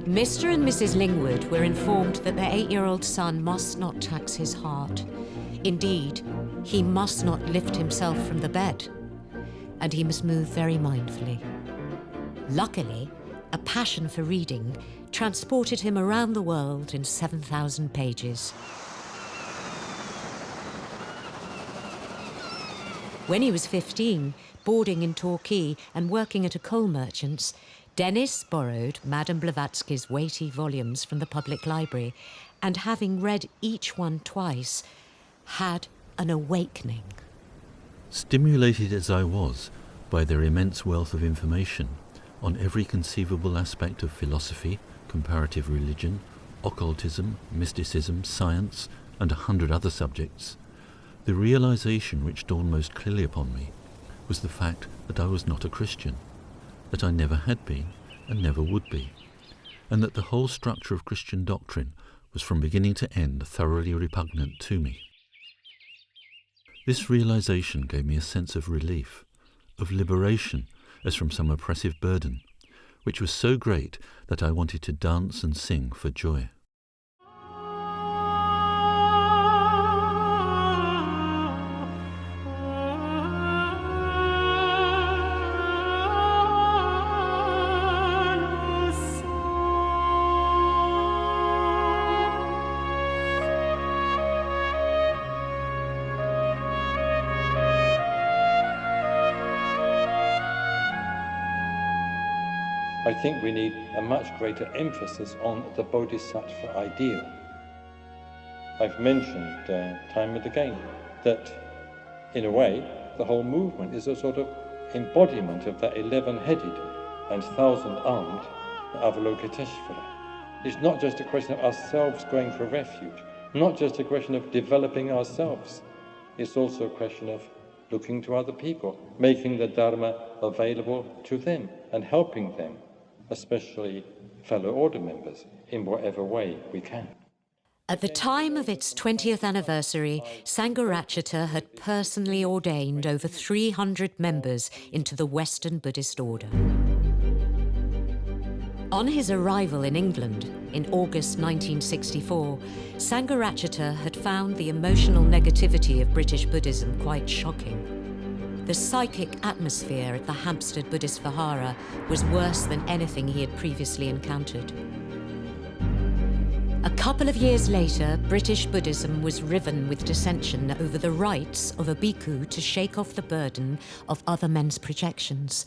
Mr. and Mrs. Lingwood were informed that their 8-year-old son must not tax his heart. Indeed, he must not lift himself from the bed, and he must move very mindfully. Luckily, a passion for reading transported him around the world in 7,000 pages. When he was 15, boarding in Torquay and working at a coal merchant's, Dennis borrowed Madame Blavatsky's weighty volumes from the public library and, having read each one twice, had an awakening. Stimulated as I was by their immense wealth of information on every conceivable aspect of philosophy, comparative religion, occultism, mysticism, science, and 100 other subjects, the realization which dawned most clearly upon me was the fact that I was not a Christian, that I never had been and never would be, and that the whole structure of Christian doctrine was from beginning to end thoroughly repugnant to me. This realization gave me a sense of relief, of liberation as from some oppressive burden, which was so great that I wanted to dance and sing for joy. I think we need a much greater emphasis on the Bodhisattva ideal. I've mentioned time and again that, in a way, the whole movement is a sort of embodiment of that 11-headed and 1,000-armed Avalokiteshvara. It's not just a question of ourselves going for refuge, not just a question of developing ourselves. It's also a question of looking to other people, making the Dharma available to them and helping them, especially fellow order members, in whatever way we can. At the time of its 20th anniversary, Sangharakshita had personally ordained over 300 members into the Western Buddhist order. On his arrival in England in August 1964, Sangharakshita had found the emotional negativity of British Buddhism quite shocking. The psychic atmosphere at the Hampstead Buddhist Vihara was worse than anything he had previously encountered. A couple of years later, British Buddhism was riven with dissension over the rights of a bhikkhu to shake off the burden of other men's projections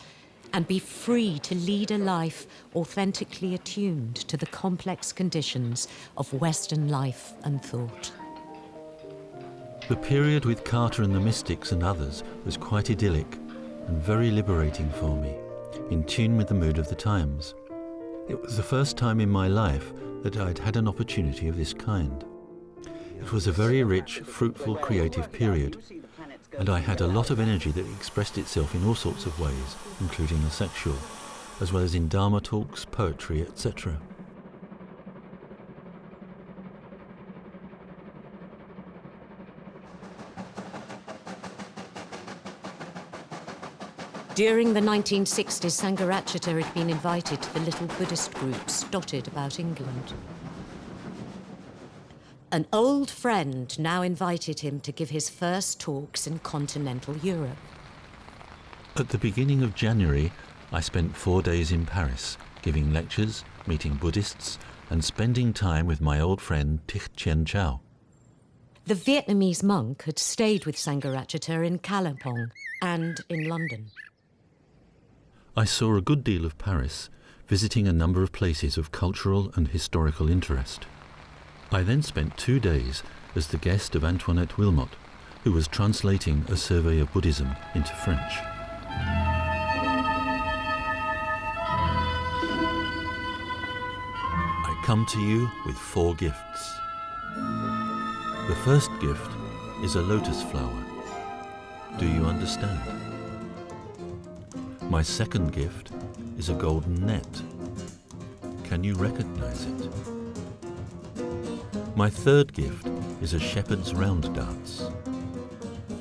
and be free to lead a life authentically attuned to the complex conditions of Western life and thought. The period with Carter and the mystics and others was quite idyllic and very liberating for me, in tune with the mood of the times. It was the first time in my life that I'd had an opportunity of this kind. It was a very rich, fruitful, creative period, and I had a lot of energy that expressed itself in all sorts of ways, including the sexual, as well as in Dharma talks, poetry, etc. During the 1960s, Sangharakshita had been invited to the little Buddhist groups dotted about England. An old friend now invited him to give his first talks in continental Europe. At the beginning of January, I spent 4 days in Paris, giving lectures, meeting Buddhists, and spending time with my old friend Thich Chien Chow. The Vietnamese monk had stayed with Sangharakshita in Kalimpong and in London. I saw a good deal of Paris, visiting a number of places of cultural and historical interest. I then spent 2 days as the guest of Antoinette Wilmot, who was translating a survey of Buddhism into French. I come to you with 4 gifts. The first gift is a lotus flower, Do you understand? My second gift is a golden net. Can you recognize it? My third gift is a shepherd's round dance.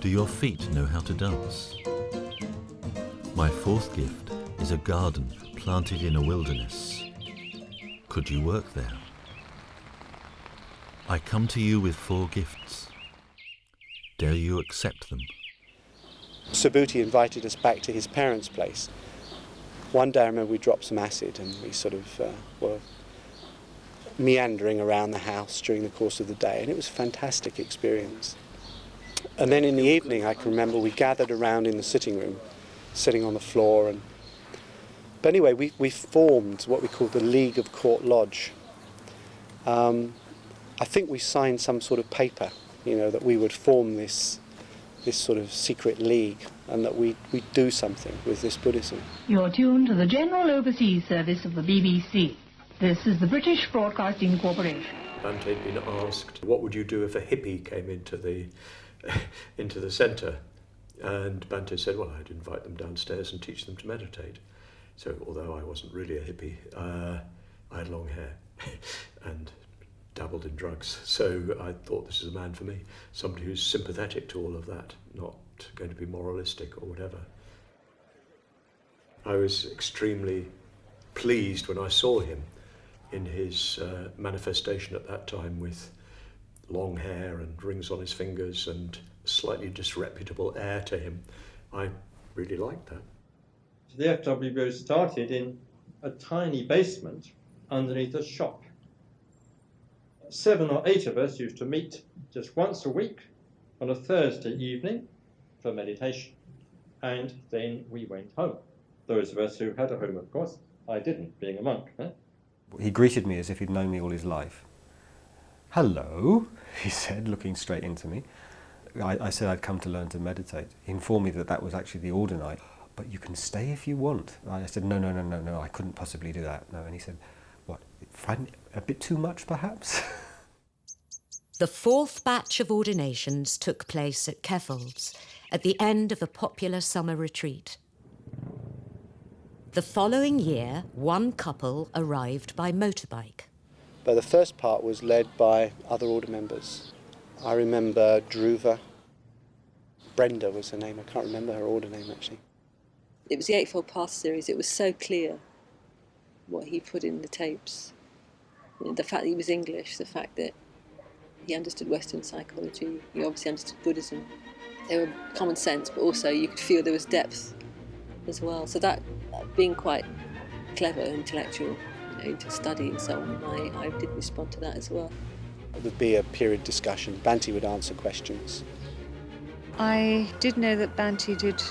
Do your feet know how to dance? My fourth gift is a garden planted in a wilderness. Could you work there? I come to you with 4 gifts. Dare you accept them? Subhuti invited us back to his parents' place. One day I remember we dropped some acid and we sort of were meandering around the house during the course of the day, and it was a fantastic experience. And then in the evening I can remember we gathered around in the sitting room, sitting on the floor. But anyway, we formed what we called the League of Court Lodge. I think we signed some sort of paper, that we would form this sort of secret league and that we'd do something with this Buddhism. You're tuned to the General Overseas Service of the BBC. This is the British Broadcasting Corporation. Bhante had been asked, what would you do if a hippie came into the centre? And Bhante said, well, I'd invite them downstairs and teach them to meditate. So although I wasn't really a hippie, I had long hair and dabbled in drugs. So I thought, this is a man for me, somebody who's sympathetic to all of that, not going to be moralistic or whatever. I was extremely pleased when I saw him in his manifestation at that time, with long hair and rings on his fingers and a slightly disreputable air to him. I really liked that. The FWBO started in a tiny basement underneath a shop. 7 or 8 of us used to meet just once a week on a Thursday evening for meditation, and then we went home. Those of us who had a home, of course. I didn't, being a monk. He greeted me as if he'd known me all his life. "Hello," he said, looking straight into me. I said I'd come to learn to meditate. He informed me that was actually the order night. "But you can stay if you want." I said, no, I couldn't possibly do that. No. And he said, "What, a bit too much perhaps?" The 4th batch of ordinations took place at Keffel's at the end of a popular summer retreat. The following year, one couple arrived by motorbike. But the first part was led by other order members. I remember Dhruva. Brenda was her name. I can't remember her order name, actually. It was the Eightfold Path series. It was so clear what he put in the tapes. The fact that he was English, the fact that he understood Western psychology, he obviously understood Buddhism. They were common sense, but also you could feel there was depth as well. So that, being quite clever, intellectual, into study and so on, I did respond to that as well. There'd be a period discussion. Bhante would answer questions. I did know that Bhante did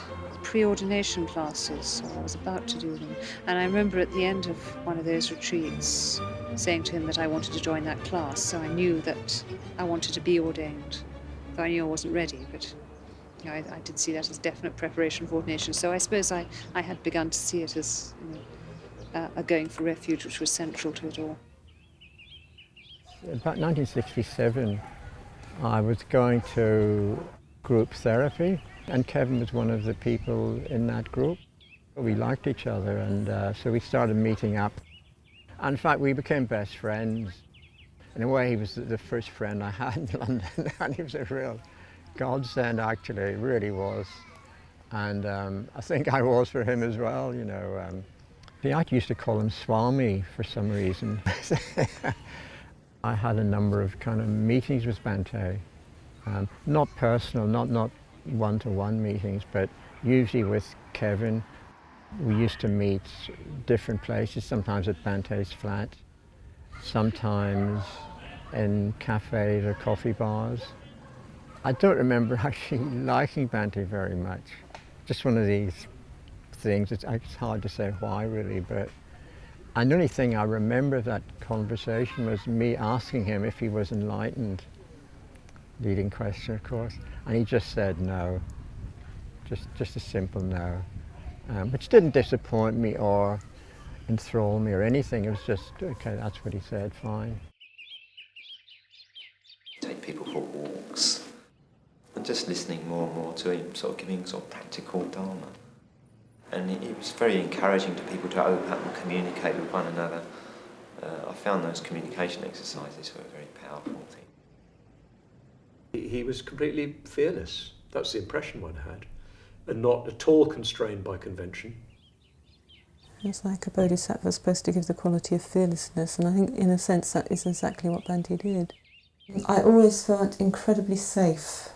pre-ordination classes, so I was about to do them. And I remember at the end of one of those retreats saying to him that I wanted to join that class, so I knew that I wanted to be ordained, though I knew I wasn't ready, but I did see that as definite preparation for ordination. So I suppose I had begun to see it as a going for refuge, which was central to it all. About 1967, I was going to group therapy, and Kevin was one of the people in that group. We liked each other, and so we started meeting up. And in fact, we became best friends. In a way, he was the first friend I had in London, and he was a real godsend, actually, he really was. And I think I was for him as well, I used to call him Swami for some reason. I had a number of kind of meetings with Bhante, not personal, not one-to-one meetings, but usually with Kevin. We used to meet different places, sometimes at Bhante's flat, sometimes in cafes or coffee bars. I don't remember actually liking Bhante very much. Just one of these things, it's hard to say why really, but and the only thing I remember of that conversation was me asking him if he was enlightened. Leading question, of course, and he just said no, just a simple no, which didn't disappoint me or enthrall me or anything. It was just, okay, that's what he said, fine. Take people for walks and just listening more and more to him, sort of giving sort of practical Dharma. And it was very encouraging to people to open up and communicate with one another. I found those communication exercises were a very powerful thing. He was completely fearless. That's the impression one had, and not at all constrained by convention. It's like a bodhisattva supposed to give the quality of fearlessness, and I think in a sense that is exactly what Bhante did. I always felt incredibly safe.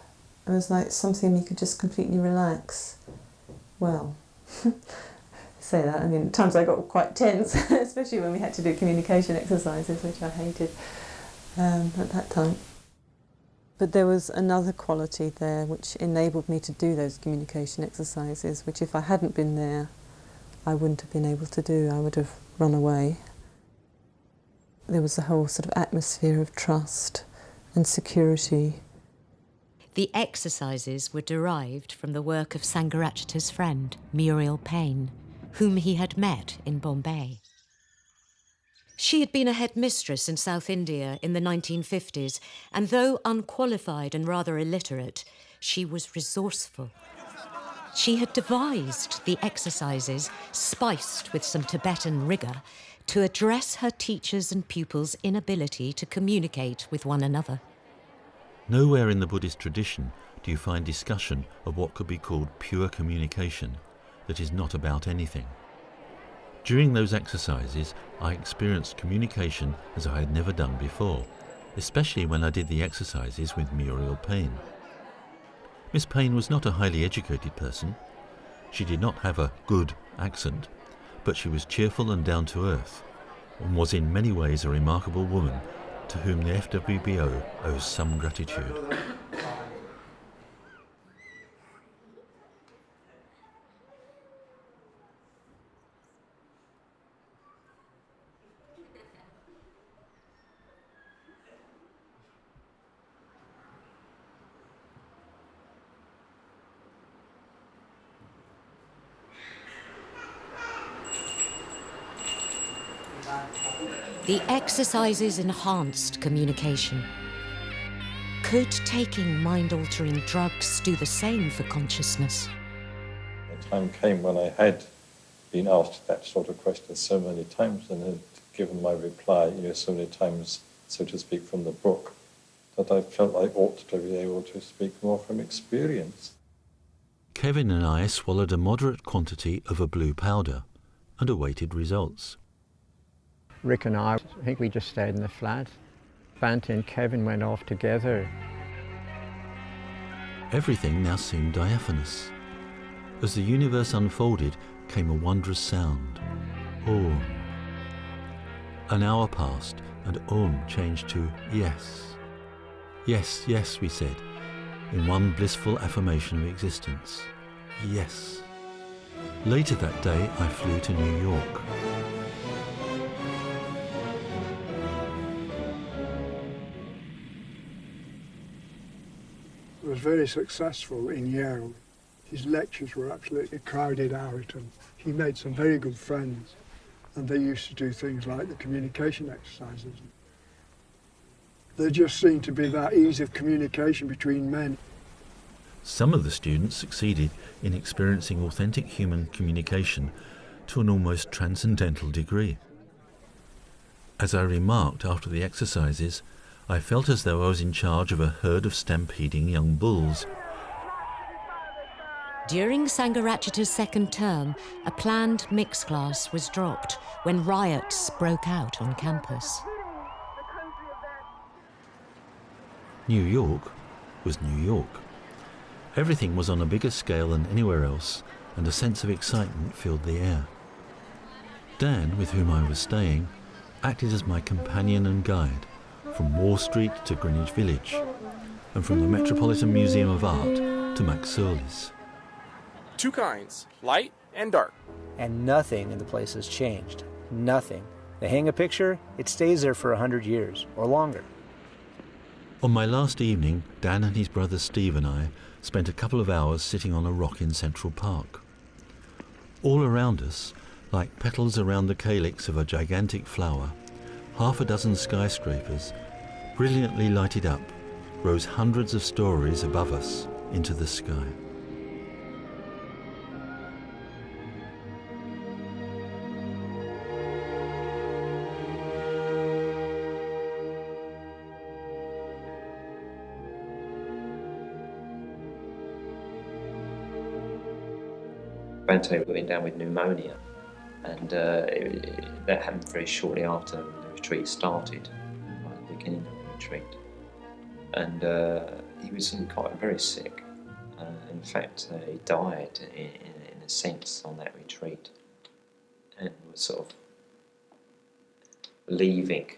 It was like something you could just completely relax. Well, say that, I mean at times I got quite tense, especially when we had to do communication exercises, which I hated at that time. But there was another quality there which enabled me to do those communication exercises, which if I hadn't been there, I wouldn't have been able to do. I would have run away. There was a whole sort of atmosphere of trust and security. The exercises were derived from the work of Sangharakshita's friend, Muriel Payne, whom he had met in Bombay. She had been a headmistress in South India in the 1950s, and though unqualified and rather illiterate, she was resourceful. She had devised the exercises, spiced with some Tibetan rigour, to address her teachers' and pupils' inability to communicate with one another. Nowhere in the Buddhist tradition do you find discussion of what could be called pure communication that is not about anything. During those exercises, I experienced communication as I had never done before, especially when I did the exercises with Muriel Payne. Miss Payne was not a highly educated person. She did not have a good accent, but she was cheerful and down to earth, and was in many ways a remarkable woman to whom the FWBO owes some gratitude. The exercises enhanced communication. Could taking mind-altering drugs do the same for consciousness? The time came when I had been asked that sort of question so many times and had given my reply, so many times, so to speak, from the book, that I felt I ought to be able to speak more from experience. Kevin and I swallowed a moderate quantity of a blue powder and awaited results. Rick and I think we just stayed in the flat. Bhante and Kevin went off together. Everything now seemed diaphanous. As the universe unfolded came a wondrous sound, Om. An hour passed and Om changed to yes. Yes, yes, we said, in one blissful affirmation of existence. Yes. Later that day I flew to New York. Was very successful in Yale. His lectures were absolutely crowded out, and he made some very good friends, and they used to do things like the communication exercises. There just seemed to be that ease of communication between men. Some of the students succeeded in experiencing authentic human communication to an almost transcendental degree. As I remarked after the exercises, I felt as though I was in charge of a herd of stampeding young bulls. During Sangharakshita's second term, a planned mixed class was dropped when riots broke out on campus. New York was New York. Everything was on a bigger scale than anywhere else, and a sense of excitement filled the air. Dan, with whom I was staying, acted as my companion and guide, from Wall Street to Greenwich Village, and from the Metropolitan Museum of Art to Max Surley's. Two kinds, light and dark. And nothing in the place has changed. Nothing. They hang a picture, it stays there for 100 years or longer. On my last evening, Dan and his brother Steve and I spent a couple of hours sitting on a rock in Central Park. All around us, like petals around the calyx of a gigantic flower, half a dozen skyscrapers, brilliantly lighted up, rose hundreds of stories above us, into the sky. Bante went down with pneumonia, and that happened very shortly after the retreat started, right at the beginning of the retreat. And he was quite very sick. In fact, he died in a sense on that retreat, and was sort of leaving.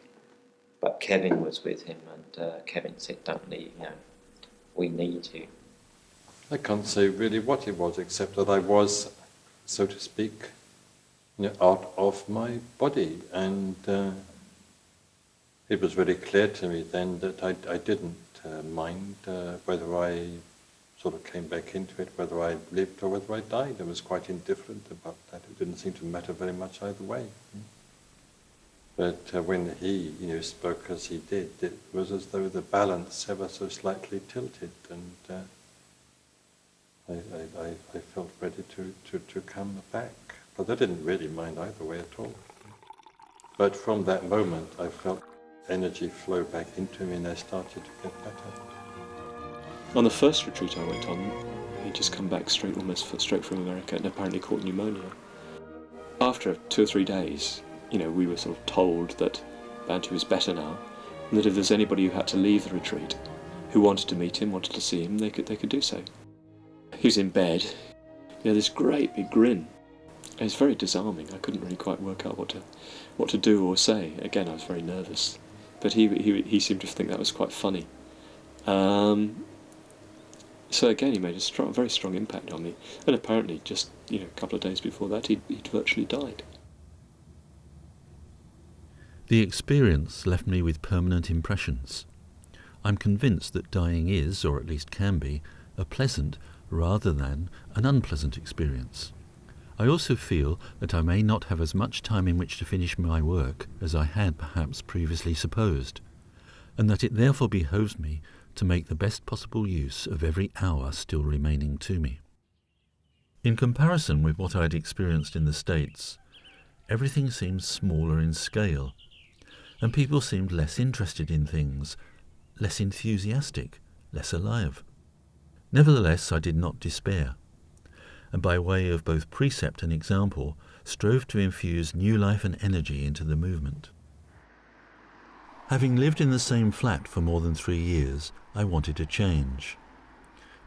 But Kevin was with him, and Kevin said, "Don't leave, we need you." I can't say really what it was, except that I was, so to speak, out of my body, and it was very clear to me then that I didn't mind whether I sort of came back into it, whether I lived or whether I died. I was quite indifferent about that. It didn't seem to matter very much either way. But when he, spoke as he did, it was as though the balance ever so slightly tilted, and I felt ready to come back. But I didn't really mind either way at all. But from that moment, I felt energy flow back into me, and I started to get better. On the first retreat I went on, he'd just come back almost straight from America, and apparently caught pneumonia. After 2 or 3 days, we were sort of told that Bante was better now, and that if there's anybody who had to leave the retreat, who wanted to meet him, wanted to see him, they could do so. He was in bed. He had this great big grin. It was very disarming. I couldn't really quite work out what to do or say. Again, I was very nervous, but he seemed to think that was quite funny. So again, he made a very strong impact on me. And apparently, just a couple of days before that, he'd virtually died. The experience left me with permanent impressions. I'm convinced that dying is, or at least can be, a pleasant rather than an unpleasant experience. I also feel that I may not have as much time in which to finish my work as I had perhaps previously supposed, and that it therefore behoves me to make the best possible use of every hour still remaining to me. In comparison with what I had experienced in the States, everything seemed smaller in scale, and people seemed less interested in things, less enthusiastic, less alive. Nevertheless, I did not despair, and by way of both precept and example, strove to infuse new life and energy into the movement. Having lived in the same flat for more than 3 years, I wanted a change.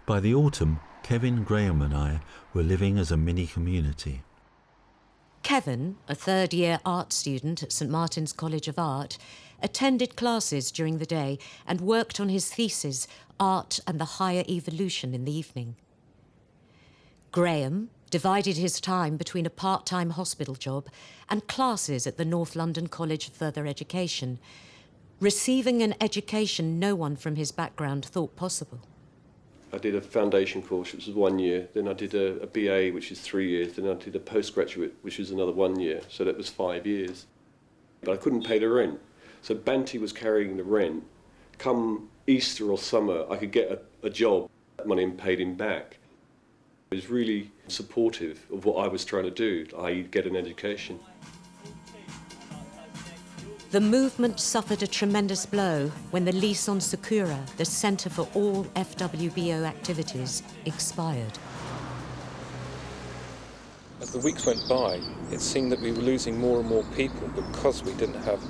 By the autumn, Kevin, Graham and I were living as a mini-community. Kevin, a third-year art student at St Martin's College of Art, attended classes during the day and worked on his thesis, Art and the Higher Evolution, in the evening. Graham divided his time between a part-time hospital job and classes at the North London College of Further Education, receiving an education no one from his background thought possible. I did a foundation course, which was 1 year, then I did a BA, which is 3 years, then I did a postgraduate, which is another 1 year, so that was 5 years. But I couldn't pay the rent, so Bante was carrying the rent. Come Easter or summer, I could get a job, money, and paid him back. He was really supportive of what I was trying to do, i.e. get an education. The movement suffered a tremendous blow when the lease on Sakura, the centre for all FWBO activities, expired. As the weeks went by, it seemed that we were losing more and more people because we didn't have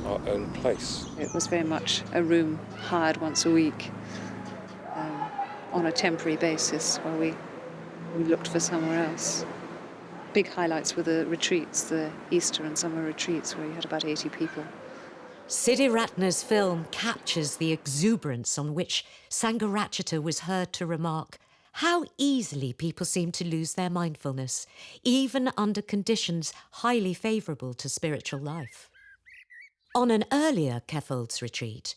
our own place. It was very much a room hired once a week on a temporary basis while we looked for somewhere else. Big highlights were the retreats, the Easter and summer retreats, where you had about 80 people. Siddhiratna's film captures the exuberance on which Sangharakshita was heard to remark, how easily people seem to lose their mindfulness, even under conditions highly favourable to spiritual life. On an earlier Kefald's retreat,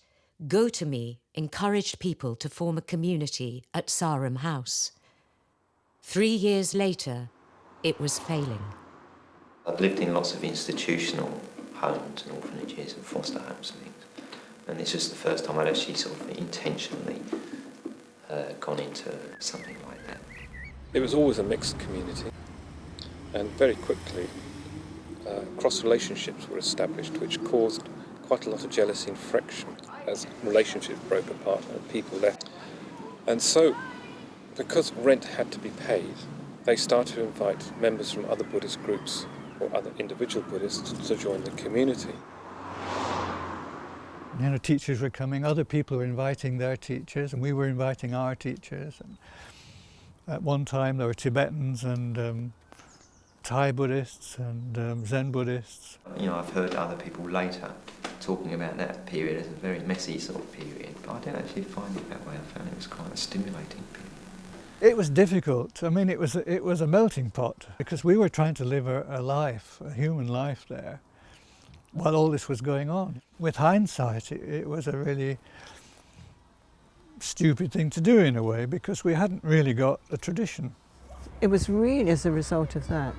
Gautami encouraged people to form a community at Sarum House. 3 years later, it was failing. I'd lived in lots of institutional homes and orphanages and foster homes and things, and this was the first time I'd actually sort of intentionally gone into something like that. It was always a mixed community, and very quickly cross relationships were established, which caused quite a lot of jealousy and friction as relationships broke apart and people left. And so, because rent had to be paid, they started to invite members from other Buddhist groups or other individual Buddhists to join the community. You know, teachers were coming, other people were inviting their teachers, and we were inviting our teachers. And at one time there were Tibetans and Thai Buddhists and Zen Buddhists. You know, I've heard other people later talking about that period as a very messy sort of period, but I didn't actually find it that way. I found it was quite a stimulating period. It was difficult. I mean, it was a melting pot, because we were trying to live a life, a human life there, while all this was going on. With hindsight, it was a really stupid thing to do in a way, because we hadn't really got a tradition. It was really as a result of that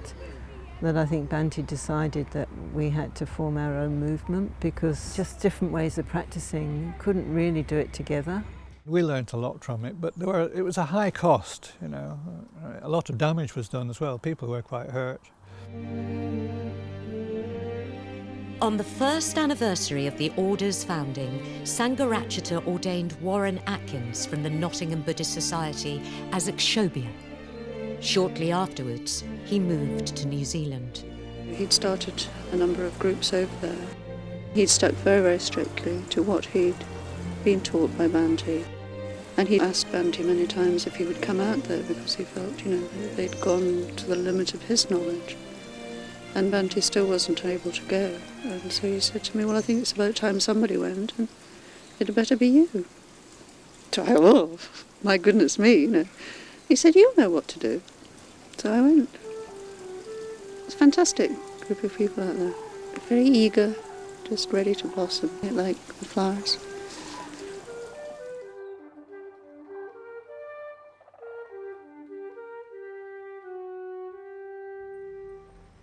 I think Bhante decided that we had to form our own movement, because just different ways of practicing, you couldn't really do it together. We learnt a lot from it, but it was a high cost, you know. A lot of damage was done as well. People were quite hurt. On the first anniversary of the Order's founding, Sangharakshita ordained Warren Atkins from the Nottingham Buddhist Society as Akshobhya. Shortly afterwards, he moved to New Zealand. He'd started a number of groups over there. He'd stuck very, very strictly to what he'd been taught by Bhante. And he asked Bhante many times if he would come out there, because he felt, you know, they'd gone to the limit of his knowledge. And Bhante still wasn't able to go. And so he said to me, well, I think it's about time somebody went, and it'd better be you. So I, oh, my goodness me, you know. He said, you know what to do. So I went. It's a fantastic group of people out there. Very eager, just ready to blossom, like the flowers.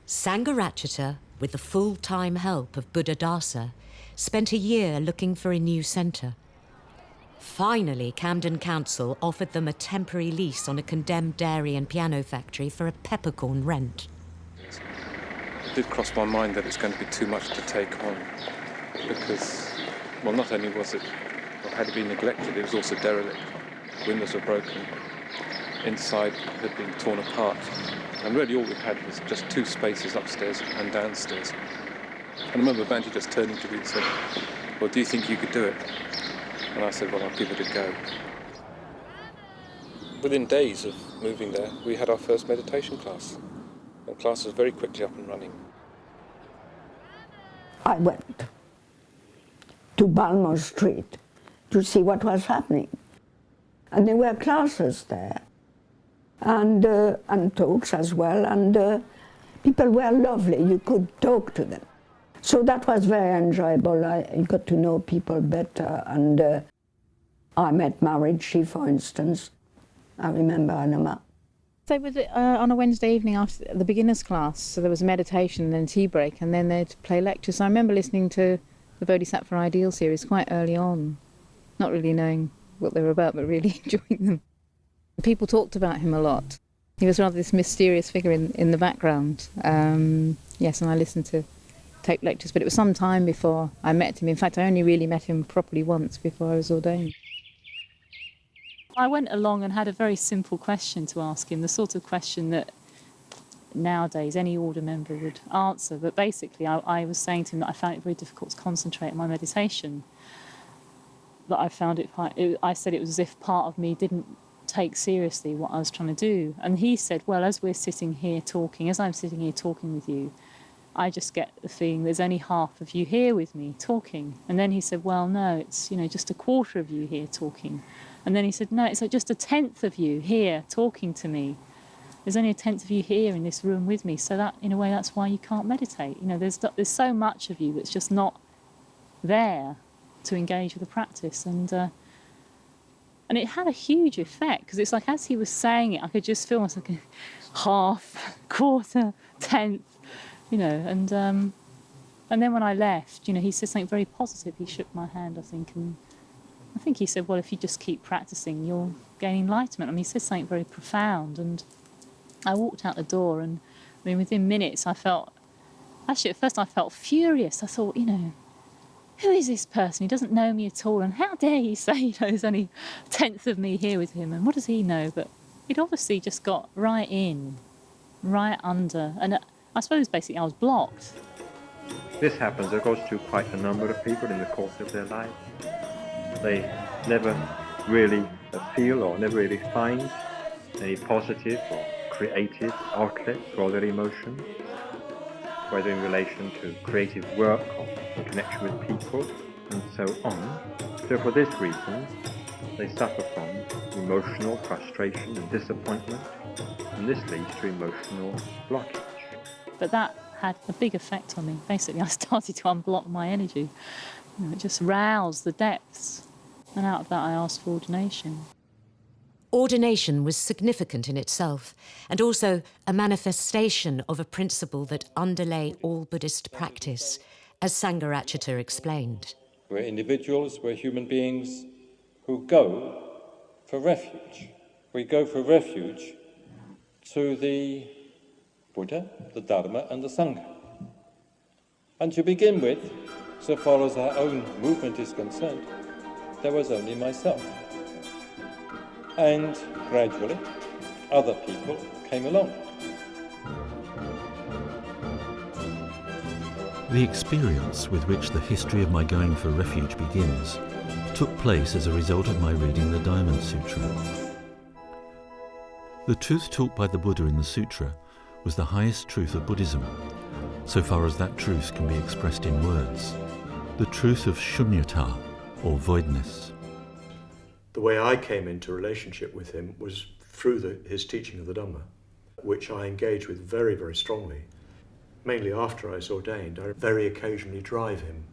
Sangharakshita, with the full-time help of Buddhadasa, spent a year looking for a new centre. Finally, Camden Council offered them a temporary lease on a condemned dairy and piano factory for a peppercorn rent. It did cross my mind that it's going to be too much to take on, because, well, not only was it, or had it been neglected, it was also derelict. Windows were broken, inside had been torn apart, and really all we had was just two spaces upstairs and downstairs. And I remember Bhante just turning to me and said, well, do you think you could do it? And I said, well, I'll give it a go. Within days of moving there, we had our first meditation class. And class was very quickly up and running. I went to Balmore Street to see what was happening. And there were classes there, and talks as well, and people were lovely. You could talk to them. So that was very enjoyable. I got to know people better, and I met Maharishi, for instance. I remember Anama. So it was on a Wednesday evening after the beginners class, so there was a meditation and then tea break, and then they'd play lectures. So I remember listening to the Bodhisattva Ideal series quite early on, not really knowing what they were about, but really enjoying them. People talked about him a lot. He was rather this mysterious figure in the background. Yes, and I listened to tape lectures, but it was some time before I met him. In fact, I only really met him properly once before I was ordained. I went along and had a very simple question to ask him, the sort of question that nowadays any order member would answer. But basically, I was saying to him that I found it very difficult to concentrate on my meditation. That I found I said it was as if part of me didn't take seriously what I was trying to do. And he said, well, as I'm sitting here talking with you, I just get the feeling there's only half of you here with me talking. And then he said, well, no, it's, just a quarter of you here talking. And then he said, no, it's like just a tenth of you here talking to me. There's only a tenth of you here in this room with me. So that, in a way, that's why you can't meditate. There's so much of you that's just not there to engage with the practice. And it had a huge effect, because it's like as he was saying it, I could just feel myself like a half, quarter, tenth, and then when I left, he said something very positive. He shook my hand, I think, and I think he said, well, if you just keep practicing, you'll gain enlightenment. I mean, he says something very profound, and I walked out the door, and I mean, within minutes I felt, actually at first I felt furious. I thought, who is this person? He doesn't know me at all, and how dare he say, there's only a tenth of me here with him, and what does he know? But he'd obviously just got right in, right under, and I suppose basically I was blocked. This happens, of course, to quite a number of people in the course of their life. They never really feel or never really find any positive or creative outlet for their emotions, whether in relation to creative work or in connection with people and so on. So for this reason, they suffer from emotional frustration and disappointment, and this leads to emotional blockage. But that had a big effect on me. Basically, I started to unblock my energy. It just roused the depths. And out of that, I asked for ordination. Ordination was significant in itself, and also a manifestation of a principle that underlay all Buddhist practice, as Sangharakshita explained. We're individuals, we're human beings who go for refuge. We go for refuge to the Buddha, the Dharma, and the Sangha. And to begin with, so far as our own movement is concerned, there was only myself. And gradually, other people came along. The experience with which the history of my going for refuge begins took place as a result of my reading the Diamond Sutra. The truth taught by the Buddha in the sutra was the highest truth of Buddhism, so far as that truth can be expressed in words. The truth of shunyata, or voidness. The way I came into relationship with him was through his teaching of the Dhamma, which I engaged with very, very strongly. Mainly after I was ordained, I very occasionally drive him.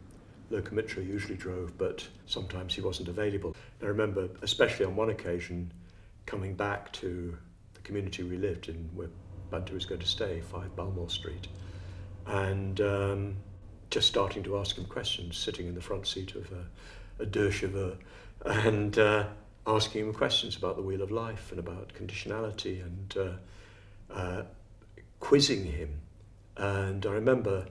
Lokamitra usually drove, but sometimes he wasn't available. I remember, especially on one occasion, coming back to the community we lived in, where Bhante was going to stay, 5 Balmoral Street, and just starting to ask him questions, sitting in the front seat of a deux chevaux, and asking him questions about the wheel of life and about conditionality, and quizzing him. And I remember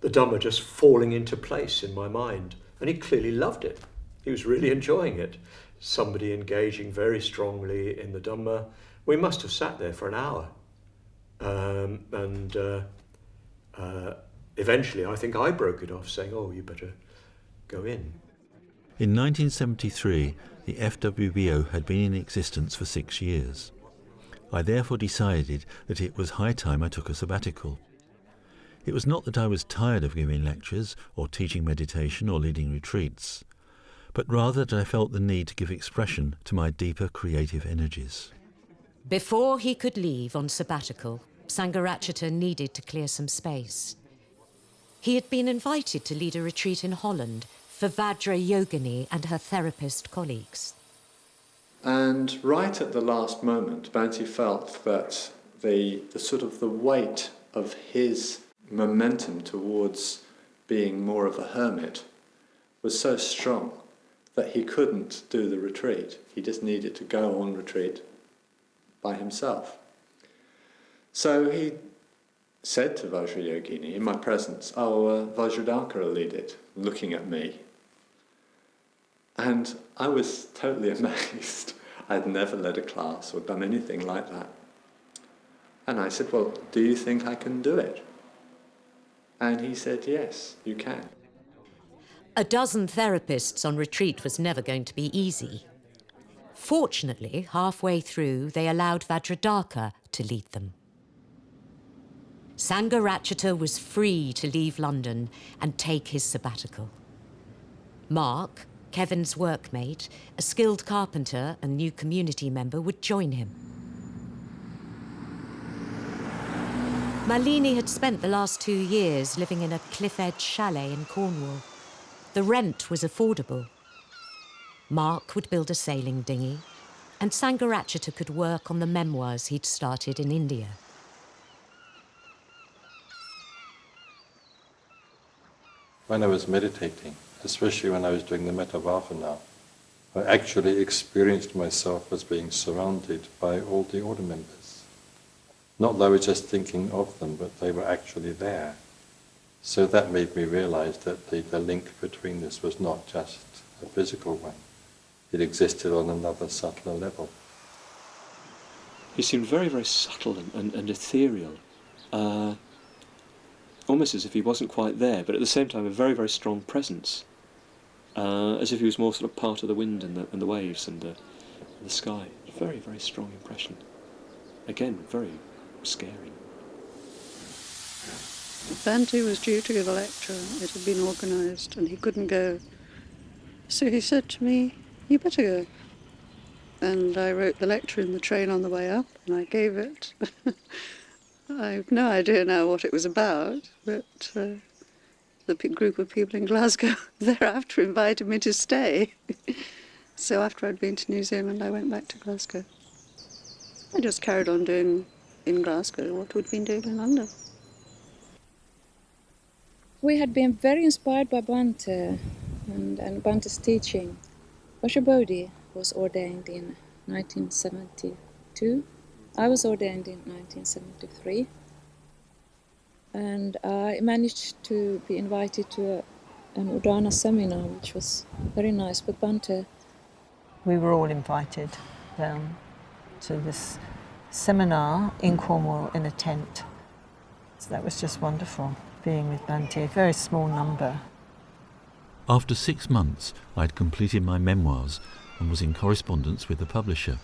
the Dhamma just falling into place in my mind, and he clearly loved it. He was really enjoying it. Somebody engaging very strongly in the Dhamma. We must have sat there for an hour. Eventually I think I broke it off, saying, "Oh, you better go in." In 1973, the FWBO had been in existence for 6 years. I therefore decided that it was high time I took a sabbatical. It was not that I was tired of giving lectures or teaching meditation or leading retreats, but rather that I felt the need to give expression to my deeper creative energies. Before he could leave on sabbatical, Sangharakshita needed to clear some space. He had been invited to lead a retreat in Holland for Vajra Yogini and her therapist colleagues. And right at the last moment, Bhante felt that the weight of his momentum towards being more of a hermit was so strong that he couldn't do the retreat. He just needed to go on retreat by himself. So he said to Vajrayogini in my presence, Vajradhaka will lead it, looking at me. And I was totally amazed. I'd never led a class or done anything like that. And I said, "Well, do you think I can do it?" And he said, "Yes, you can." A dozen therapists on retreat was never going to be easy. Fortunately, halfway through, they allowed Vajradhaka to lead them. Sangharakshita was free to leave London and take his sabbatical. Mark, Kevin's workmate, a skilled carpenter and new community member, would join him. Malini had spent the last 2 years living in a cliff-edge chalet in Cornwall. The rent was affordable. Mark would build a sailing dinghy, and Sangharakshita could work on the memoirs he'd started in India. When I was meditating, especially when I was doing the Metta Bhavana, I actually experienced myself as being surrounded by all the order members. Not that I was just thinking of them, but they were actually there. So that made me realize that the link between us was not just a physical one. It existed on another subtler level. He seemed very, very subtle and ethereal, almost as if he wasn't quite there, but at the same time a very, very strong presence, as if he was more sort of part of the wind and the waves and the sky. Very, very strong impression. Again, very scary. Bhante was due to give a lecture. It had been organised and he couldn't go. So he said to me, "You better go." And I wrote the lecture in the train on the way up and I gave it. I've no idea now what it was about, but the group of people in Glasgow thereafter invited me to stay. So after I'd been to New Zealand, I went back to Glasgow. I just carried on doing in Glasgow what we'd been doing in London. We had been very inspired by Bhante and Bhante's teaching. Osho Bodhi was ordained in 1972. I was ordained in 1973. And I managed to be invited to an Udana seminar, which was very nice with Bhante. We were all invited down to this seminar in Cornwall in a tent. So that was just wonderful, being with Bhante, a very small number. After 6 months, I had completed my memoirs and was in correspondence with the publisher.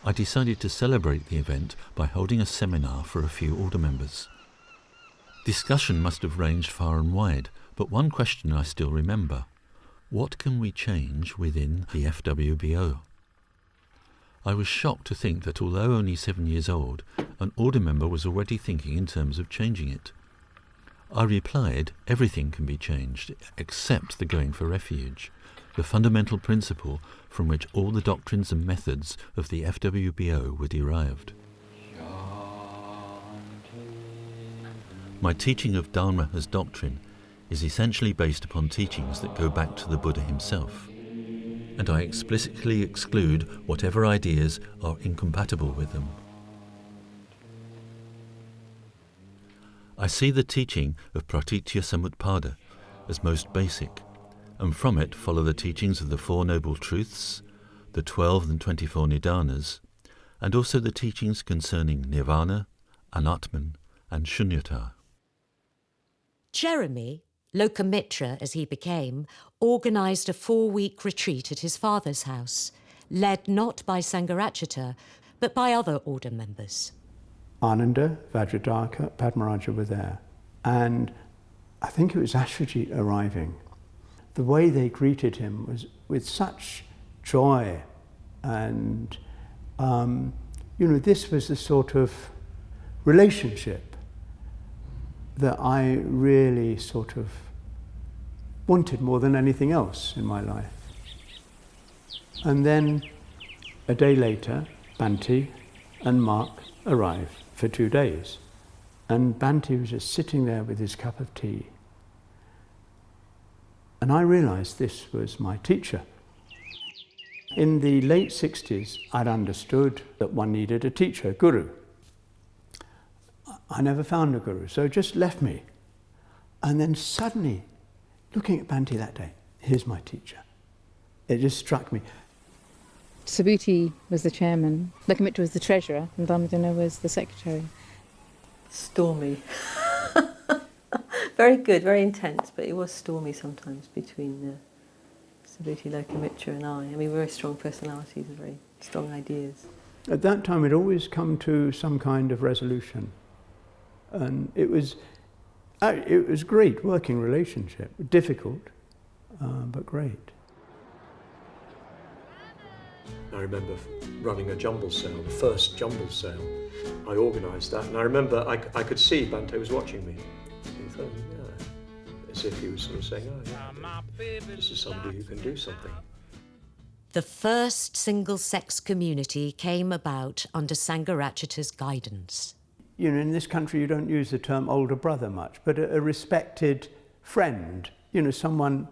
I decided to celebrate the event by holding a seminar for a few order members. Discussion must have ranged far and wide, but one question I still remember: what can we change within the FWBO? I was shocked to think that although only 7 years old, an order member was already thinking in terms of changing it. I replied, everything can be changed, except the going for refuge, the fundamental principle from which all the doctrines and methods of the FWBO were derived. My teaching of Dharma as doctrine is essentially based upon teachings that go back to the Buddha himself, and I explicitly exclude whatever ideas are incompatible with them. I see the teaching of Pratitya Samutpada as most basic, and from it follow the teachings of the Four Noble Truths, the 12 and 24 Nidanas, and also the teachings concerning Nirvana, Anatman, and Shunyata. Jeremy, Lokamitra as he became, organised a 4-week retreat at his father's house, led not by Sangharakshita, but by other order members. Ananda, Vajradhaka, Padmaraja were there. And I think it was Ashwajit arriving. The way they greeted him was with such joy. And, this was the sort of relationship that I really sort of wanted more than anything else in my life. And then a day later, Bhante and Mark arrived for 2 days. And Bhante was just sitting there with his cup of tea. And I realized this was my teacher. In the late 60s, I'd understood that one needed a teacher, a guru. I never found a guru, so it just left me. And then suddenly, looking at Bhante that day, here's my teacher. It just struck me. Subhuti was the chairman, Lokamitra was the treasurer, and Dhammadinna was the secretary. Stormy. Very good, very intense, but it was stormy sometimes between Subhuti, Lokamitra and I. I mean, very strong personalities, very strong ideas. At that time, it always come to some kind of resolution. And it was great working relationship, difficult, but great. I remember running a jumble sale, the first jumble sale. I organised that, and I remember I could see Bhante was watching me. He thought, as if he was sort of saying, oh yeah, this is somebody who can do something. The first single-sex community came about under Sangharakshita's guidance. In this country you don't use the term older brother much, but a respected friend, someone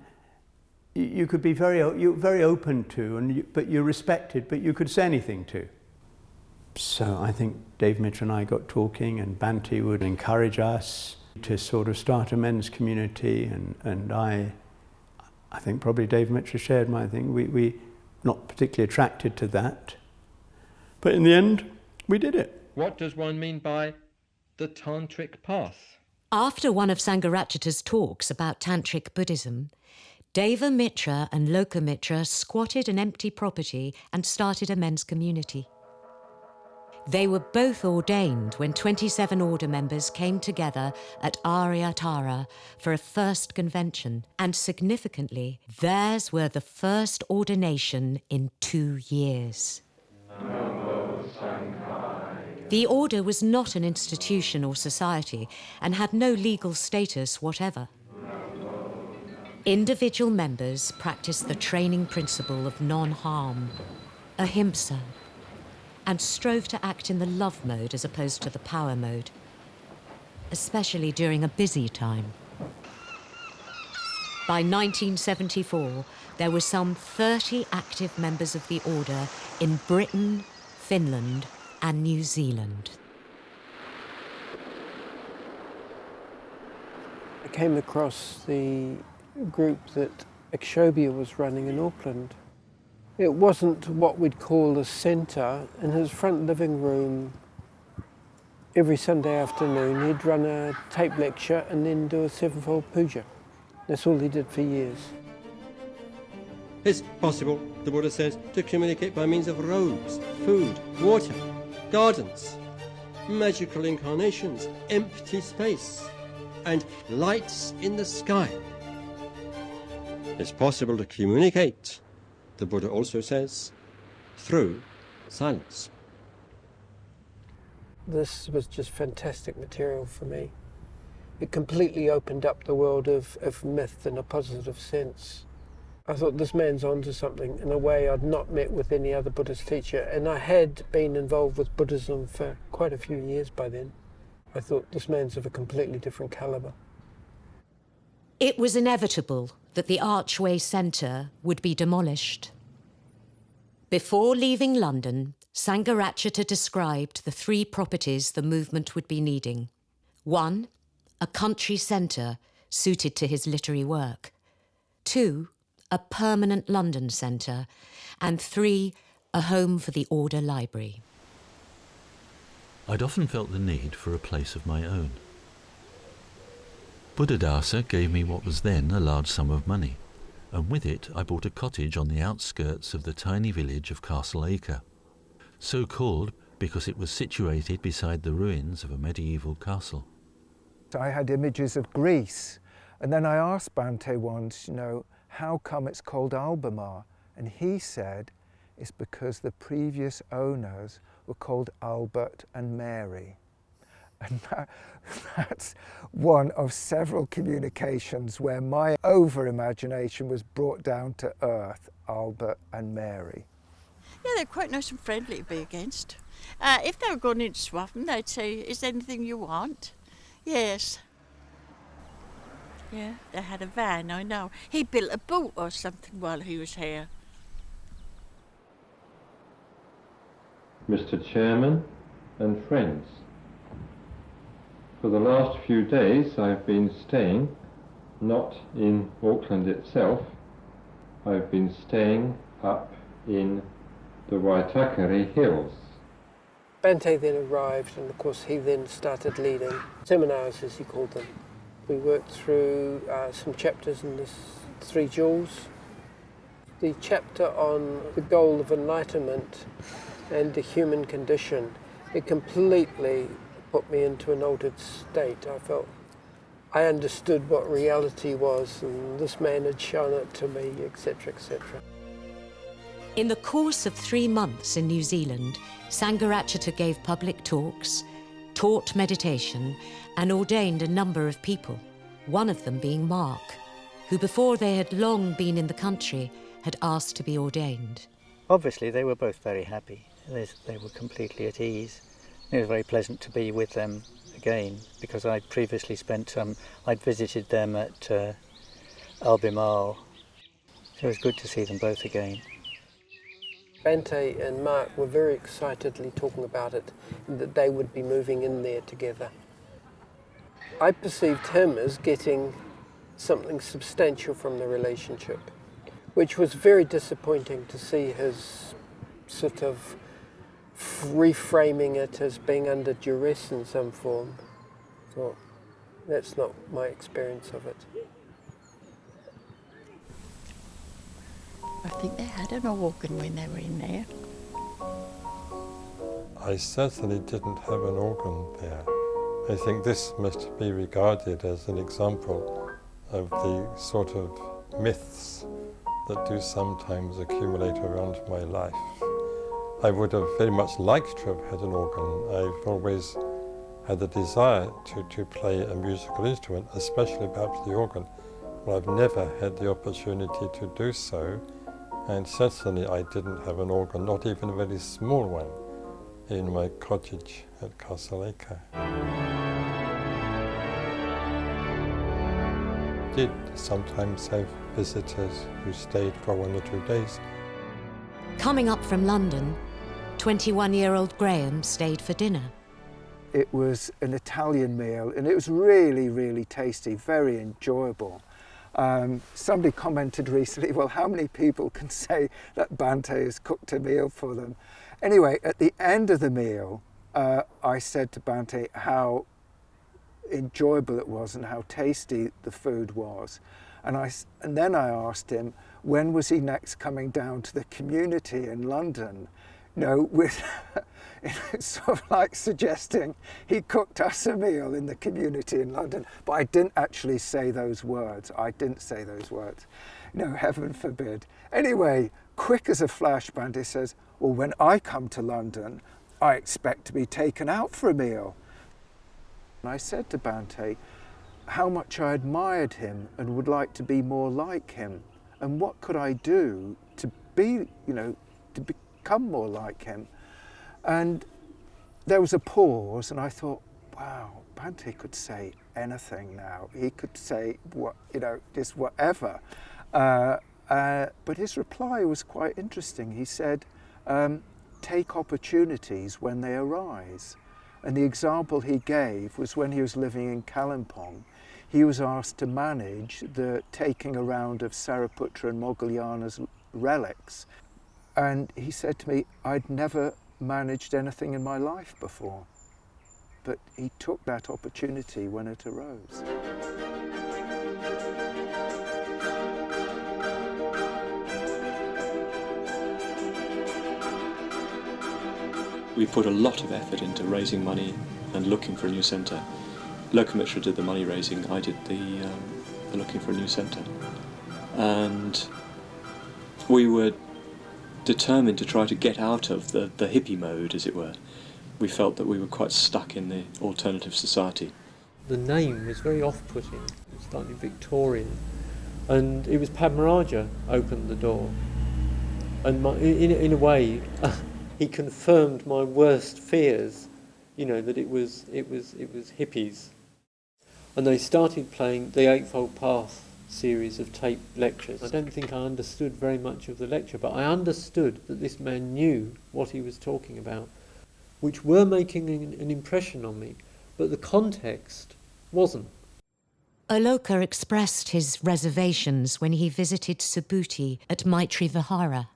you could be very open to, but you're respected, but you could say anything to. So I think Dave Mitra and I got talking, and Bhante would encourage us to sort of start a men's community, and I think probably Dave Mitra shared my thing. We not particularly attracted to that, but in the end, we did it. What does one mean by the Tantric path? After one of Sangharakshita's talks about Tantric Buddhism, Deva Mitra and Loka Mitra squatted an empty property and started a men's community. They were both ordained when 27 order members came together at Aryatara for a first convention, and significantly, theirs were the first ordination in 2 years. The order was not an institution or society and had no legal status whatever. Individual members practiced the training principle of non-harm, ahimsa, and strove to act in the love mode as opposed to the power mode, especially during a busy time. By 1974, there were some 30 active members of the order in Britain, Finland, and New Zealand. I came across the group that Akshobhya was running in Auckland. It wasn't what we'd call a centre. In his front living room, every Sunday afternoon, he'd run a tape lecture and then do a sevenfold puja. That's all he did for years. It's possible, the Buddha says, to communicate by means of robes, food, water, gardens, magical incarnations, empty space, and lights in the sky. It's possible to communicate, the Buddha also says, through silence. This was just fantastic material for me. It completely opened up the world of myth in a positive sense. I thought, this man's onto something in a way I'd not met with any other Buddhist teacher, and I had been involved with Buddhism for quite a few years by then. I thought, this man's of a completely different calibre. It was inevitable that the Archway Centre would be demolished. Before leaving London, Sangharakshita described the 3 properties the movement would be needing. 1, a country centre suited to his literary work. 2, a permanent London centre. And 3, a home for the Order Library. I'd often felt the need for a place of my own. Buddhadasa gave me what was then a large sum of money, and with it I bought a cottage on the outskirts of the tiny village of Castle Acre, so called because it was situated beside the ruins of a medieval castle. I had images of Greece, and then I asked Bhante once, how come it's called Albemarle? And he said it's because the previous owners were called Albert and Mary. And that's one of several communications where my over-imagination was brought down to earth, Albert and Mary. Yeah, they're quite nice and friendly to be against. If they were going into Swaffham, they'd say, is there anything you want? Yes. Yeah, they had a van, I know. He built a boat or something while he was here. Mr. Chairman and friends, for the last few days I've been staying not in Auckland itself, I've been staying up in the Waitakere Hills. Bhante then arrived, and of course he then started leading seminars, as he called them. We worked through some chapters in the 3 Jewels. The chapter on the goal of enlightenment and the human condition, it completely put me into an altered state. I felt I understood what reality was, and this man had shown it to me, etc., etc. In the course of 3 months in New Zealand, Sangharakshita gave public talks, taught meditation, and ordained a number of people, one of them being Mark, who before they had long been in the country, had asked to be ordained. Obviously, they were both very happy. They were completely at ease. It was very pleasant to be with them again, because I'd previously I'd visited them at Albemarle. So it was good to see them both again. Bante and Mark were very excitedly talking about it, that they would be moving in there together. I perceived him as getting something substantial from the relationship, which was very disappointing to see his sort of reframing it as being under duress in some form. So that's not my experience of it. I think they had an organ when they were in there. I certainly didn't have an organ there. I think this must be regarded as an example of the sort of myths that do sometimes accumulate around my life. I would have very much liked to have had an organ. I've always had the desire to play a musical instrument, especially perhaps the organ, but I've never had the opportunity to do so. And certainly I didn't have an organ, not even a very small one, in my cottage at Castle Acre. Did sometimes have visitors who stayed for 1 or 2 days. Coming up from London, 21-year-old Graham stayed for dinner. It was an Italian meal and it was really, really tasty, very enjoyable. Somebody commented recently, well, how many people can say that Bante has cooked a meal for them? Anyway, at the end of the meal, I said to Bante how enjoyable it was and how tasty the food was. And then I asked him, when was he next coming down to the community in London? You know, with sort of like suggesting he cooked us a meal in the community in London. But I didn't actually say those words. I didn't say those words. No, heaven forbid. Anyway, quick as a flash, Bante says, well, when I come to London, I expect to be taken out for a meal. And I said to Bante how much I admired him and would like to be more like him. And what could I do to be, you know, to become more like him? And there was a pause and I thought, wow, Bante could say anything now. He could say, what, you know, just whatever. But his reply was quite interesting. He said, take opportunities when they arise. And the example he gave was when he was living in Kalimpong. He was asked to manage the taking around of Sariputra and Moggallana's relics. And he said to me, I'd never managed anything in my life before. But he took that opportunity when it arose. We put a lot of effort into raising money and looking for a new centre. Lokamitra did the money raising, I did the looking for a new centre. And we were determined to try to get out of the hippie mode, as it were. We felt that we were quite stuck in the alternative society. The name was very off-putting, it was slightly Victorian, and it was Padmaraja opened the door. And in a way, he confirmed my worst fears, you know, that it was hippies. And they started playing the Eightfold Path series of tape lectures. I don't think I understood very much of the lecture, but I understood that this man knew what he was talking about, which were making an impression on me, but the context wasn't. Aloka expressed his reservations when he visited Subhuti at Maitri Vihara.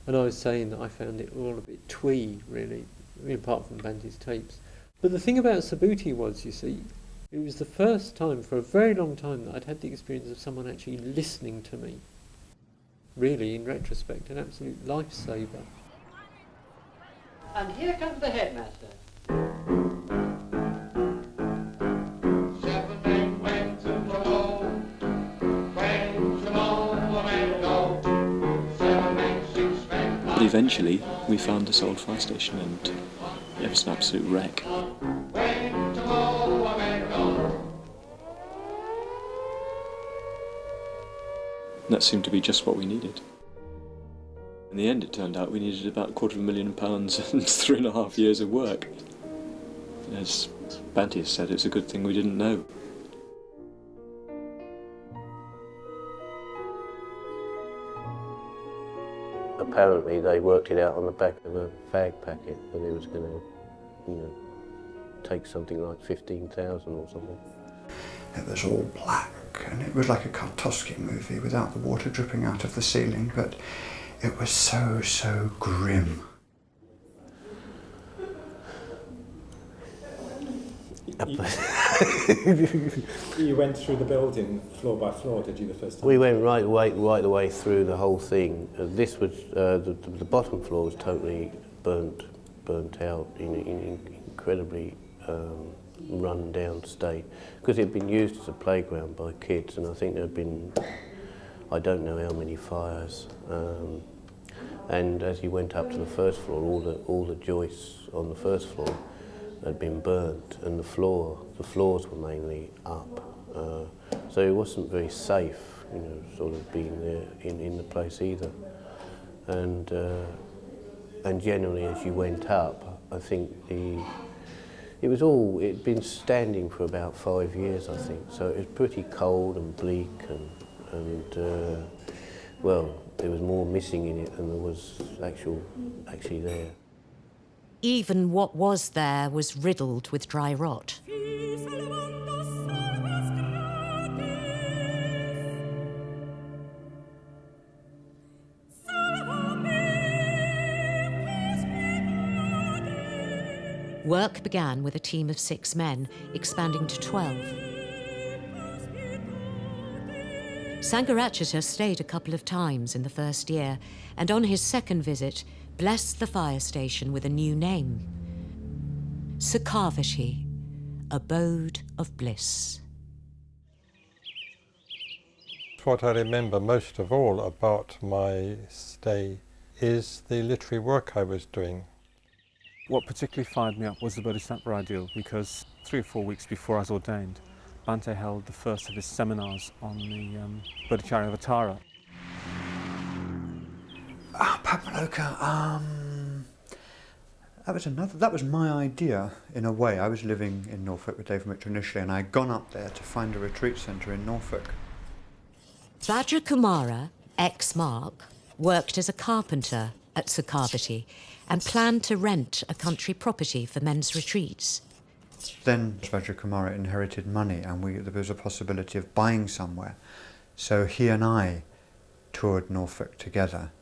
And I was saying that I found it all a bit twee, really, apart from Bante's tapes. But the thing about Subhuti was, you see, it was the first time for a very long time that I'd had the experience of someone actually listening to me. Really, in retrospect, an absolute lifesaver. And here comes the headmaster. But eventually, we found this old fire station and it was an absolute wreck. And that seemed to be just what we needed. In the end, it turned out we needed about £250,000 and 3.5 years of work. As Bante said, it's a good thing we didn't know. apparently they worked it out on the back of a fag packet that it was going to, you know, take something like 15,000 or something. It was all black, and it was like a Kartovsky movie without the water dripping out of the ceiling, but it was so, so grim. You went through the building floor by floor, did you, the first time? We went right the way through the whole thing. This was the bottom floor was totally burnt out in incredibly run down state, because it had been used as a playground by kids, and I think there had been, I don't know how many fires. And as you went up to the first floor, all the joists on the first floor had been burnt, and the floors were mainly up. So it wasn't very safe, you know, sort of being there in the place either. And generally, as you went up, I think it'd been standing for about 5 years, I think. So it was pretty cold and bleak, and well, there was more missing in it than there was actually there. Even what was there was riddled with dry rot. Work began with a team of 6 men, expanding to 12. Sangharakshita stayed a couple of times in the first year, and on his second visit, blessed the fire station with a new name. Sukhavati, Abode of Bliss. What I remember most of all about my stay is the literary work I was doing. What particularly fired me up was the Bodhisattva ideal, because 3 or 4 weeks before I was ordained, Bhante held the first of his seminars on the Bodhicharyavatara. Padmaloka, that was my idea, in a way. I was living in Norfolk with David Mitchell initially, and I'd gone up there to find a retreat centre in Norfolk. Vajrakumara, ex-Mark, worked as a carpenter at Sukhavati and planned to rent a country property for men's retreats. Then Vajrakumara inherited money, and there was a possibility of buying somewhere. So he and I toured Norfolk together,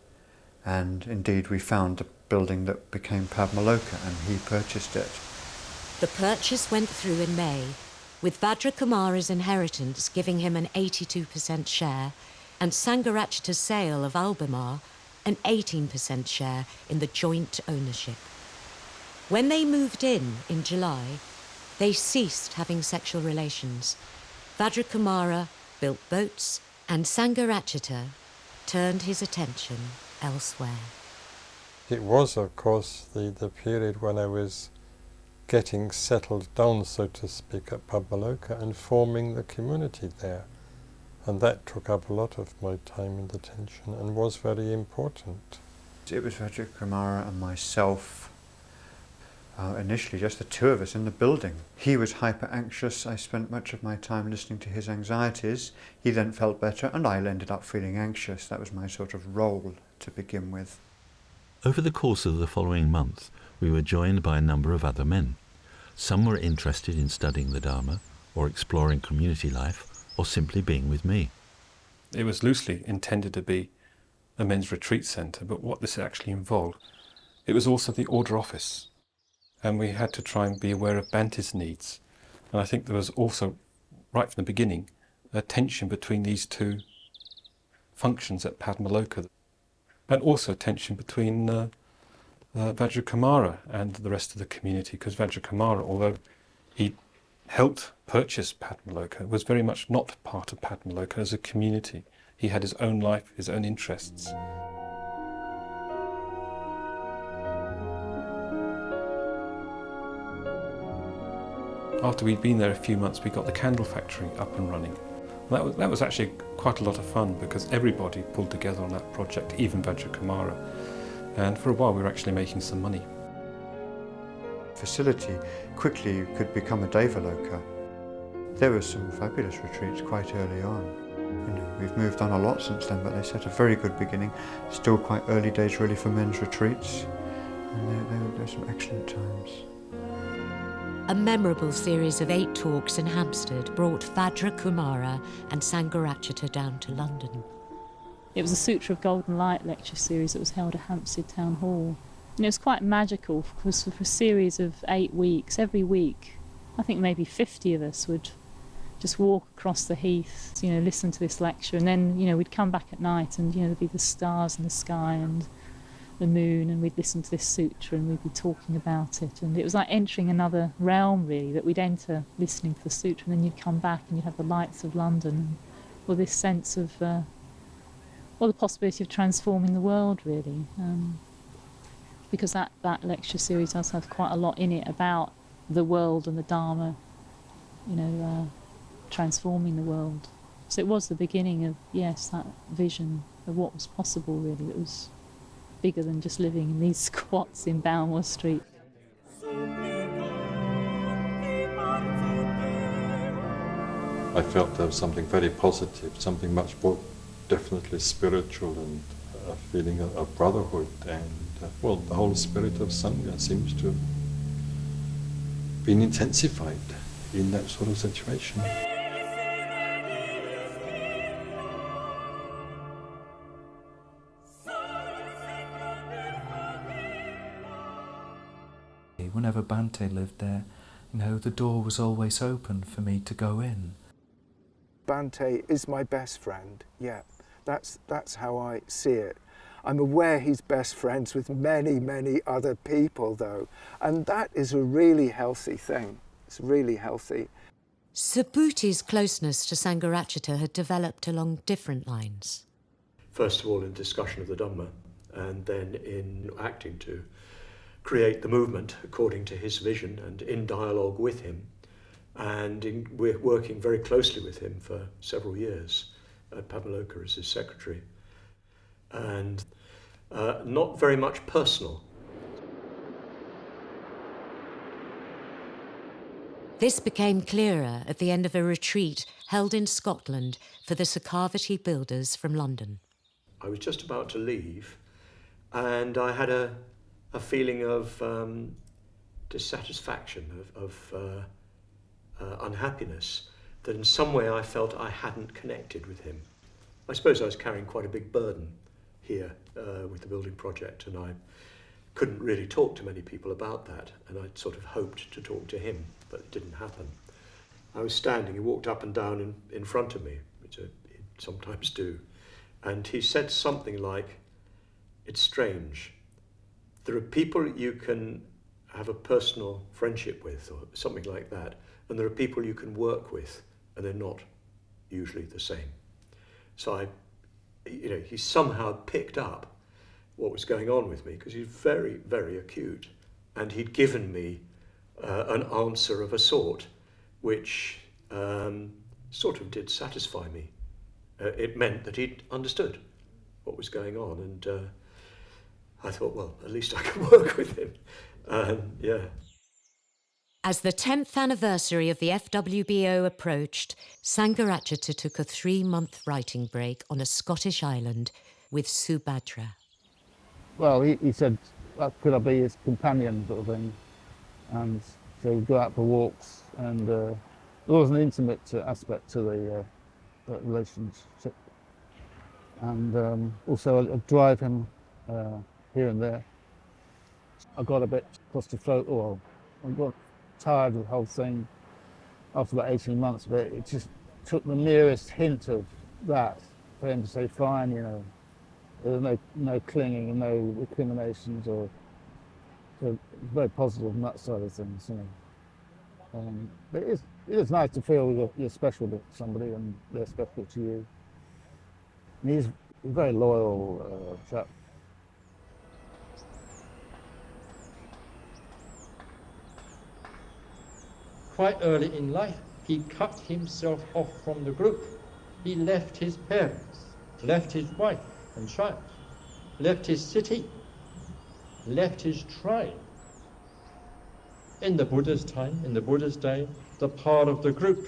and indeed we found a building that became Padmaloka, and he purchased it. The purchase went through in May, with Vajrakumara's inheritance giving him an 82% share, and Sangharakshita's sale of Albemarle an 18% share in the joint ownership. When they moved in July, they ceased having sexual relations. Vajrakumara built boats, and Sangharakshita turned his attention elsewhere. It was, of course, the period when I was getting settled down, so to speak, at Padmaloka and forming the community there. And that took up a lot of my time and attention and was very important. It was Vajrakumara and myself, initially just the 2 of us in the building. He was hyper-anxious. I spent much of my time listening to his anxieties. He then felt better, and I ended up feeling anxious. That was my sort of role to begin with. Over the course of the following month, we were joined by a number of other men. Some were interested in studying the Dharma, or exploring community life, or simply being with me. It was loosely intended to be a men's retreat centre, but what this actually involved, it was also the order office. And we had to try and be aware of Bhante's needs. And I think there was also, right from the beginning, a tension between these 2 functions at Padmaloka, and also tension between Vajrakumara and the rest of the community, because Vajrakumara, although he helped purchase Padmaloka, was very much not part of Padmaloka as a community. He had his own life, his own interests. After we'd been there a few months, we got the candle factory up and running. That was actually quite a lot of fun, because everybody pulled together on that project, even Vajrakumara. And for a while we were actually making some money. Facility quickly could become a Devaloka. There were some fabulous retreats quite early on. You know, We've moved on a lot since then, but they set a very good beginning. Still quite early days really for men's retreats. And there were some excellent times. A memorable series of 8 talks in Hampstead brought Vajra Kumara and Sangharakshita down to London. It was a Sutra of Golden Light lecture series that was held at Hampstead Town Hall. And it was quite magical because for a series of 8 weeks, every week, I think maybe 50 of us would just walk across the heath, listen to this lecture, and then, we'd come back at night and, there'd be the stars in the sky and the moon, and we'd listen to this sutra and we'd be talking about it. And it was like entering another realm, really, that we'd enter listening to the sutra, and then you'd come back and you'd have the lights of London, or this sense of, the possibility of transforming the world, really. Because that lecture series does have quite a lot in it about the world and the Dharma, transforming the world. So it was the beginning of, that vision of what was possible, really. It was bigger than just living in these squats in Balmoor Street. I felt there was something very positive, something much more definitely spiritual, and a feeling of brotherhood, and the whole spirit of Sangha seems to have been intensified in that sort of situation. Whenever Bhante lived there, the door was always open for me to go in. Bhante is my best friend, yeah. That's how I see it. I'm aware he's best friends with many, many other people, though, and that is a really healthy thing. It's really healthy. Subhuti's closeness to Sangharakshita had developed along different lines. First of all, in discussion of the Dhamma, and then in acting to create the movement according to his vision and in dialogue with him. And we're working very closely with him for several years at Pamaloka as his secretary. And not very much personal. This became clearer at the end of a retreat held in Scotland for the Sakavati builders from London. I was just about to leave, and I had a feeling of dissatisfaction, of unhappiness, that in some way I felt I hadn't connected with him. I suppose I was carrying quite a big burden here with the building project, and I couldn't really talk to many people about that, and I'd sort of hoped to talk to him, but it didn't happen. I was standing, he walked up and down in front of me, which he'd sometimes do, and he said something like, "It's strange. There are people you can have a personal friendship with," or something like that, "and there are people you can work with, and they're not usually the same." So he somehow picked up what was going on with me, because he's very, very acute, and he'd given me an answer of a sort which sort of did satisfy me. It meant that he'd understood what was going on, and I thought, well, at least I can work with him. As the 10th anniversary of the FWBO approached, Sangharakshita took a 3-month writing break on a Scottish island with Subhadra. Well, he said, could I be his companion, sort of thing? And so we'd go out for walks, and there was an intimate aspect to the relationship. And also I'd drive him here and there. I got a bit claustrophobic, I got tired of the whole thing after about 18 months, but it just took the merest hint of that for him to say, fine, there was no clinging and no recriminations, so very positive on that side of things. But it is nice to feel you're special to somebody and they're special to you. And he's a very loyal chap. Quite early in life, he cut himself off from the group. He left his parents, left his wife and child, left his city, left his tribe. In the Buddha's time, in the Buddha's day, the part of the group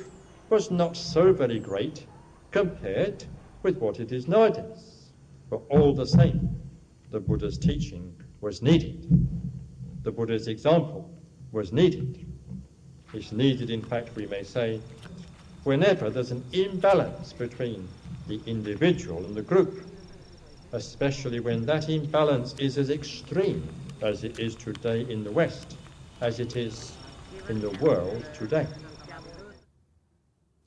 was not so very great compared with what it is nowadays. But all the same, the Buddha's teaching was needed. The Buddha's example was needed. It's needed, in fact, we may say, whenever there's an imbalance between the individual and the group, especially when that imbalance is as extreme as it is today in the West, as it is in the world today.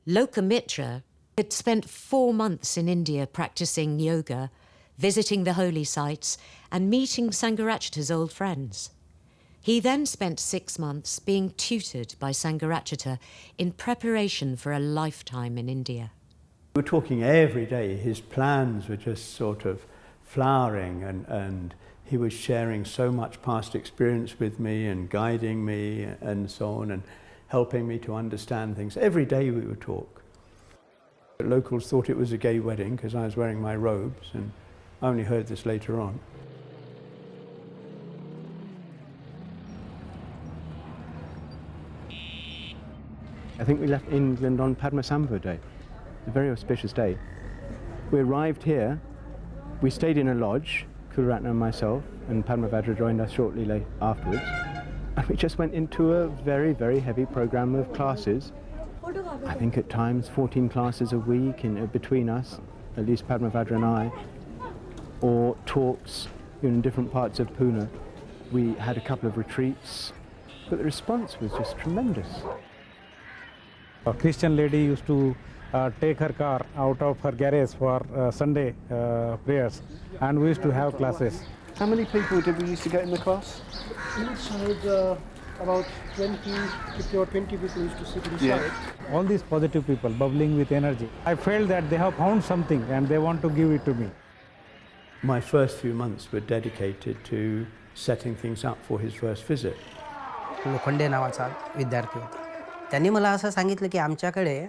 Lokamitra had spent 4 months in India practicing yoga, visiting the holy sites, and meeting Sangharakshita's old friends. He then spent 6 months being tutored by Sangharakshita in preparation for a lifetime in India. We were talking every day. His plans were just sort of flowering, and he was sharing so much past experience with me and guiding me and so on, and helping me to understand things. Every day we would talk. The locals thought it was a gay wedding because I was wearing my robes, and I only heard this later on. I think we left England on Padmasambhava Day, a very auspicious day. We arrived here, we stayed in a lodge, Kularatna and myself, and Padmavajra joined us shortly afterwards. And we just went into a very, very heavy program of classes. I think at times 14 classes a week between us, at least Padmavajra and I, or talks in different parts of Pune. We had a couple of retreats, but the response was just tremendous. A Christian lady used to take her car out of her garage for Sunday prayers, and we used to have classes. How many people did we used to get in the class? Inside, about 50 or 20 people used to sit inside. Yeah. All these positive people, bubbling with energy. I felt that they have found something and they want to give it to me. My first few months were dedicated to setting things up for his first visit. Lokhande नावाचा विद्यार्थी होता. त्यांनी मला असं सांगितलं की आमच्याकडे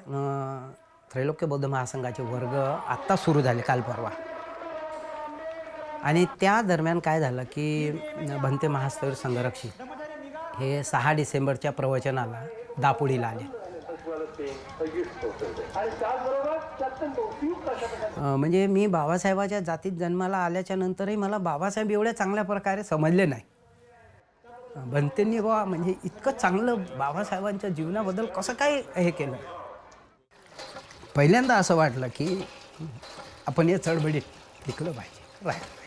त्रैलोक्य बौद्ध महासंघाचे वर्ग आत्ता सुरू झाले काल परवा. आणि त्या दरम्यान काय झालं की भंते महास्थर संघरक्षित हे 6 डिसेंबरच्या प्रवचनाला दापोडीला आले. म्हणजे मी बाबासाहेबाच्या जातीत जन्माला आल्याच्या नंतरही मला बाबासाहेब एवढ्या चांगल्या प्रकारे समजले नाही. भंतेंनी म्हणजे इतकं चांगलं बाबासाहेबांच्या जीवनाबद्दल कसं काय हे केलं. पहिल्यांदा असं वाटलं की आपण या चळवळीत टिकलं पाहिजे, राहिलं पाहिजे.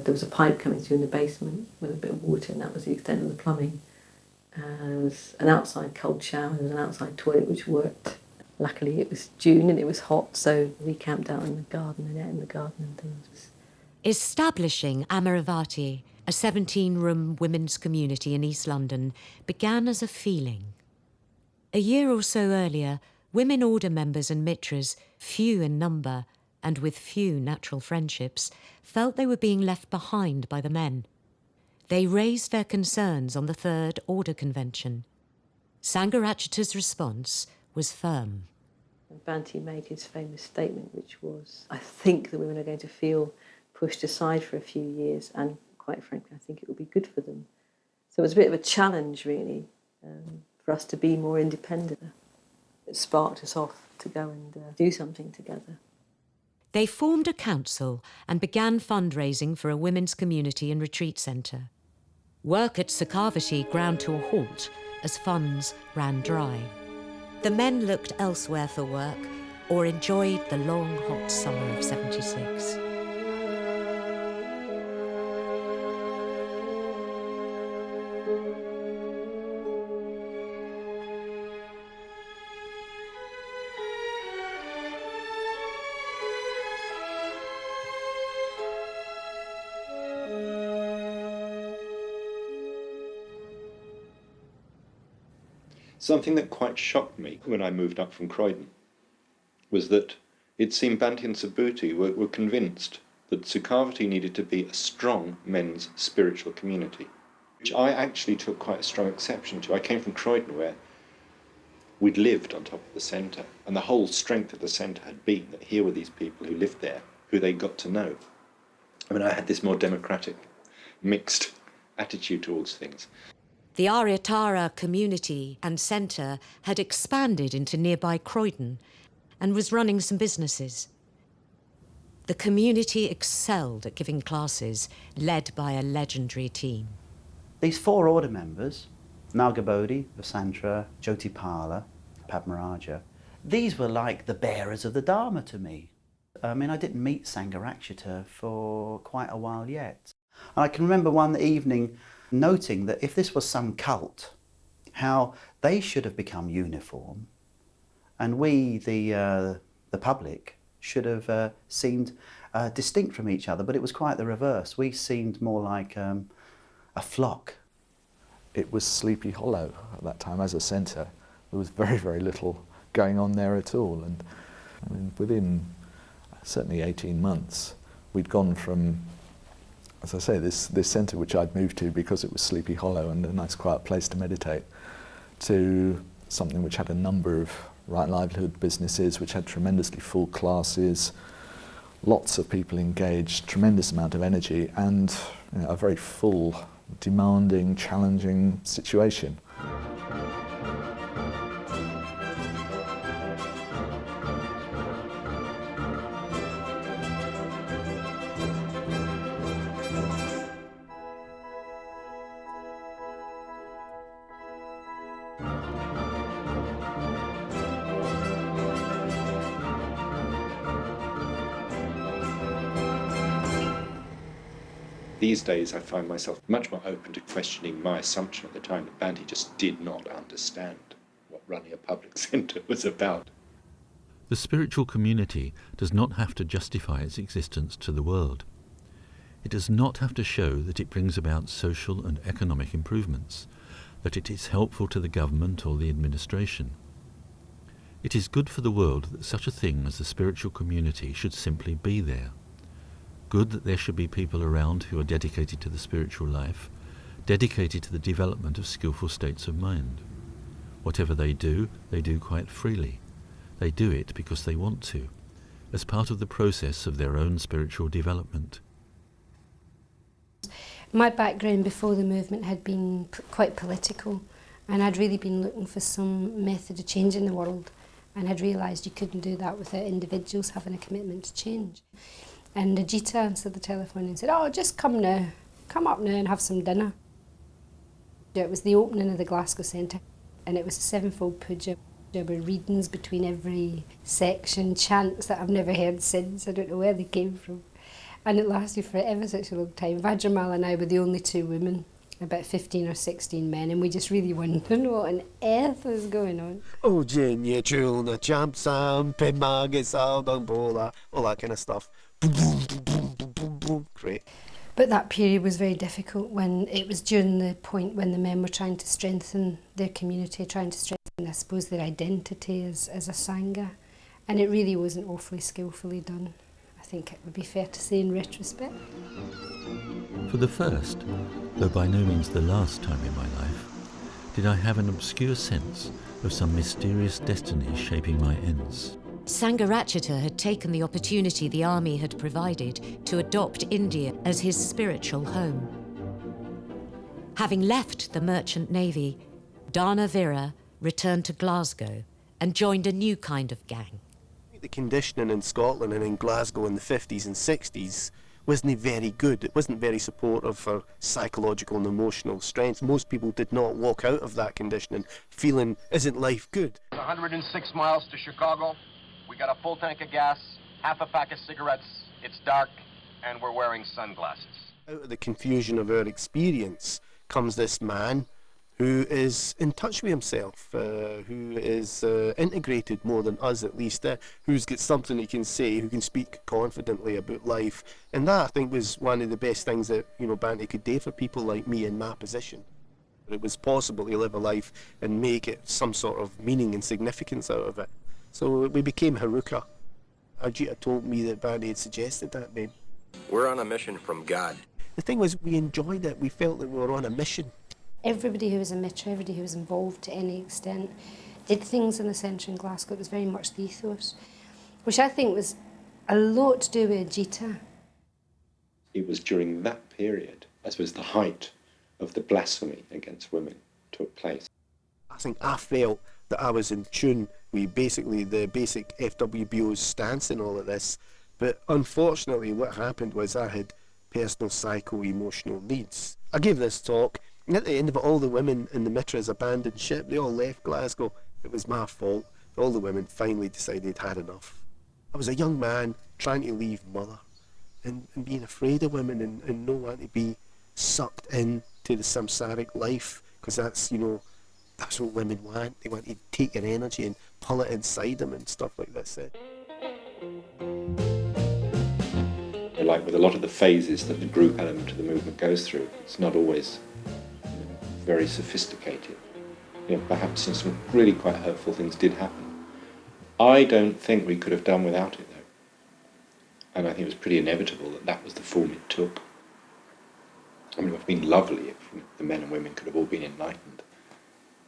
There was a pipe coming through in the basement with a bit of water, and that was the extent of the plumbing. There was an outside cold shower, there was an outside toilet which worked. Luckily it was June and it was hot, so we camped out in the garden and ate in the garden and things. Establishing Amaravati, a 17-room women's community in East London, began as a feeling. A year or so earlier, women order members and mitras, few in number and with few natural friendships, felt they were being left behind by the men. They raised their concerns on the Third Order Convention. Sangharakshita's response was firm. Bhante made his famous statement, which was, I think the women are going to feel pushed aside for a few years, and quite frankly, I think it will be good for them. So it was a bit of a challenge, really, for us to be more independent. It sparked us off to go and do something together. They formed a council and began fundraising for a women's community and retreat centre. Work at Sukhavati ground to a halt as funds ran dry. The men looked elsewhere for work or enjoyed the long, hot summer of 76. Something that quite shocked me when I moved up from Croydon was that it seemed Bhante and Subhuti were convinced that Sukhavati needed to be a strong men's spiritual community, which I actually took quite a strong exception to. I came from Croydon, where we'd lived on top of the centre, and the whole strength of the centre had been that here were these people who lived there, who they got to know. I mean, I had this more democratic, mixed attitude towards things. The Aryatara community and centre had expanded into nearby Croydon, and was running some businesses. The community excelled at giving classes led by a legendary team. These 4 order members, Nalga Bodhi, Vasantra, Jyotipala, Padmaraja, these were like the bearers of the Dharma to me. I mean, I didn't meet Sangharakshita for quite a while yet. And I can remember one evening noting that if this was some cult, how they should have become uniform, and we, the public, should have seemed distinct from each other, but it was quite the reverse. We seemed more like a flock. It was Sleepy Hollow at that time as a centre. There was very, very little going on there at all. And I mean, within certainly 18 months, we'd gone from, as I say, this centre which I'd moved to because it was Sleepy Hollow and a nice quiet place to meditate, to something which had a number of right livelihood businesses, which had tremendously full classes, lots of people engaged, tremendous amount of energy, and a very full, demanding, challenging situation. These days I find myself much more open to questioning my assumption at the time that Bhante just did not understand what running a public centre was about. The spiritual community does not have to justify its existence to the world. It does not have to show that it brings about social and economic improvements, that it is helpful to the government or the administration. It is good for the world that such a thing as the spiritual community should simply be there. Good that there should be people around who are dedicated to the spiritual life, dedicated to the development of skillful states of mind. Whatever they do quite freely. They do it because they want to, as part of the process of their own spiritual development. My background before the movement had been quite political, and I'd really been looking for some method of changing the world, and I'd realised you couldn't do that without individuals having a commitment to change. And Ajita answered the telephone and said, "Oh, just come now. Come up now and have some dinner." It was the opening of the Glasgow Centre, and it was a 7-fold puja. There were readings between every section, chants that I've never heard since. I don't know where they came from. And it lasted for ever such a long time. Vajramal and I were the only 2 women, about 15 or 16 men, and we just really wondered what on earth was going on. Oh, Jinya Chulna, Champ Sam, Pemagisal, Dangbola, all that kind of stuff. Boom, boom, boom, boom, boom, boom, boom. Great. But that period was very difficult when it was during the point when the men were trying to strengthen their community, trying to strengthen, I suppose, their identity as a Sangha. And it really wasn't awfully skillfully done. I think it would be fair to say in retrospect. For the first, though by no means the last time in my life, did I have an obscure sense of some mysterious destiny shaping my ends. Sangharakshita had taken the opportunity the army had provided to adopt India as his spiritual home. Having left the merchant navy, Dana Vira returned to Glasgow and joined a new kind of gang. The conditioning in Scotland and in Glasgow in the 50s and 60s wasn't very good. It wasn't very supportive for psychological and emotional strength. Most people did not walk out of that conditioning feeling, isn't life good? 106 miles to Chicago. We got a full tank of gas, half a pack of cigarettes, it's dark, and we're wearing sunglasses. Out of the confusion of our experience comes this man who is in touch with himself, who is integrated more than us at least, who's got something he can say, who can speak confidently about life. And that, I think, was one of the best things that, Bhante could do for people like me in my position. It was possible to live a life and make it some sort of meaning and significance out of it. So we became Haruka. Ajita told me that Bhante had suggested that name. We're on a mission from God. The thing was, we enjoyed it. We felt that we were on a mission. Everybody who was a mitra, everybody who was involved to any extent, did things in the centre in Glasgow. It was very much the ethos, which I think was a lot to do with Ajita. It was during that period, as was the height of the blasphemy against women, took place. I think I felt that I was in tune with basically the basic FWBO's stance in all of this. But unfortunately what happened was I had personal psycho-emotional needs. I gave this talk, and at the end of it, all the women in the Mitras abandoned ship. They all left Glasgow. It was my fault. All the women finally decided they'd had enough. I was a young man trying to leave mother and being afraid of women and not wanting to be sucked into the samsaric life, because that's, you know, that's what women want. They want to take your energy and pull it inside them and stuff like this. Like with a lot of the phases that the group element of the movement goes through, it's not always very sophisticated. Perhaps some really quite hurtful things did happen. I don't think we could have done without it, though. And I think it was pretty inevitable that that was the form it took. I mean, it would have been lovely if the men and women could have all been enlightened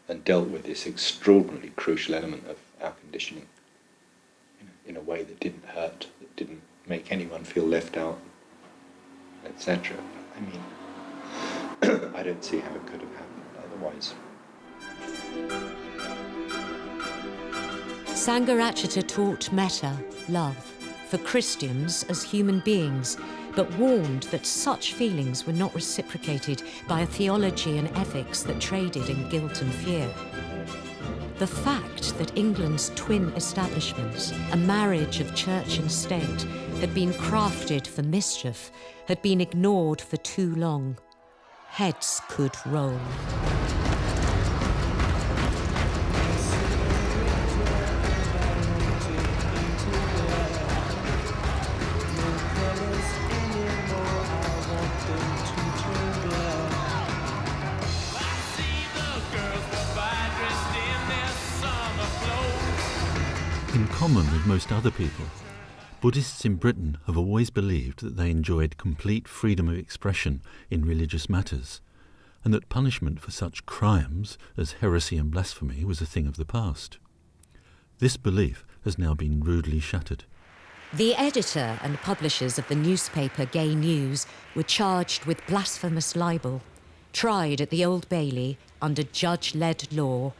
and dealt with this extraordinarily crucial element of our conditioning in a way that didn't hurt, that didn't make anyone feel left out, etc. I mean, I don't see how it could have happened otherwise. Sangharakshita taught metta, love, for Christians as human beings, but warned that such feelings were not reciprocated by a theology and ethics that traded in guilt and fear. The fact that England's twin establishments, a marriage of church and state, had been crafted for mischief, had been ignored for too long. Heads could roll. In common with most other people, Buddhists in Britain have always believed that they enjoyed complete freedom of expression in religious matters, and that punishment for such crimes as heresy and blasphemy was a thing of the past. This belief has now been rudely shattered. The editor and publishers of the newspaper Gay News were charged with blasphemous libel, tried at the Old Bailey under judge-led law,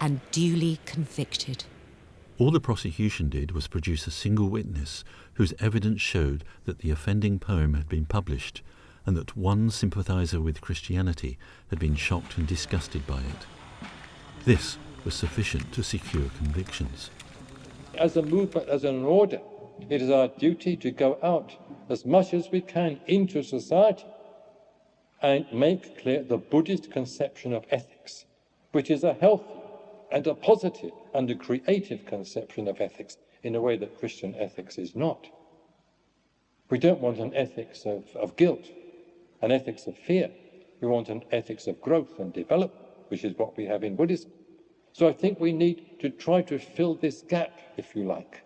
and duly convicted. All the prosecution did was produce a single witness whose evidence showed that the offending poem had been published and that one sympathiser with Christianity had been shocked and disgusted by it. This was sufficient to secure convictions. As a movement, as an order, it is our duty to go out as much as we can into society and make clear the Buddhist conception of ethics, which is a healthy and a positive and a creative conception of ethics in a way that Christian ethics is not. We don't want an ethics of guilt, an ethics of fear. We want an ethics of growth and development, which is what we have in Buddhism. So I think we need to try to fill this gap, if you like.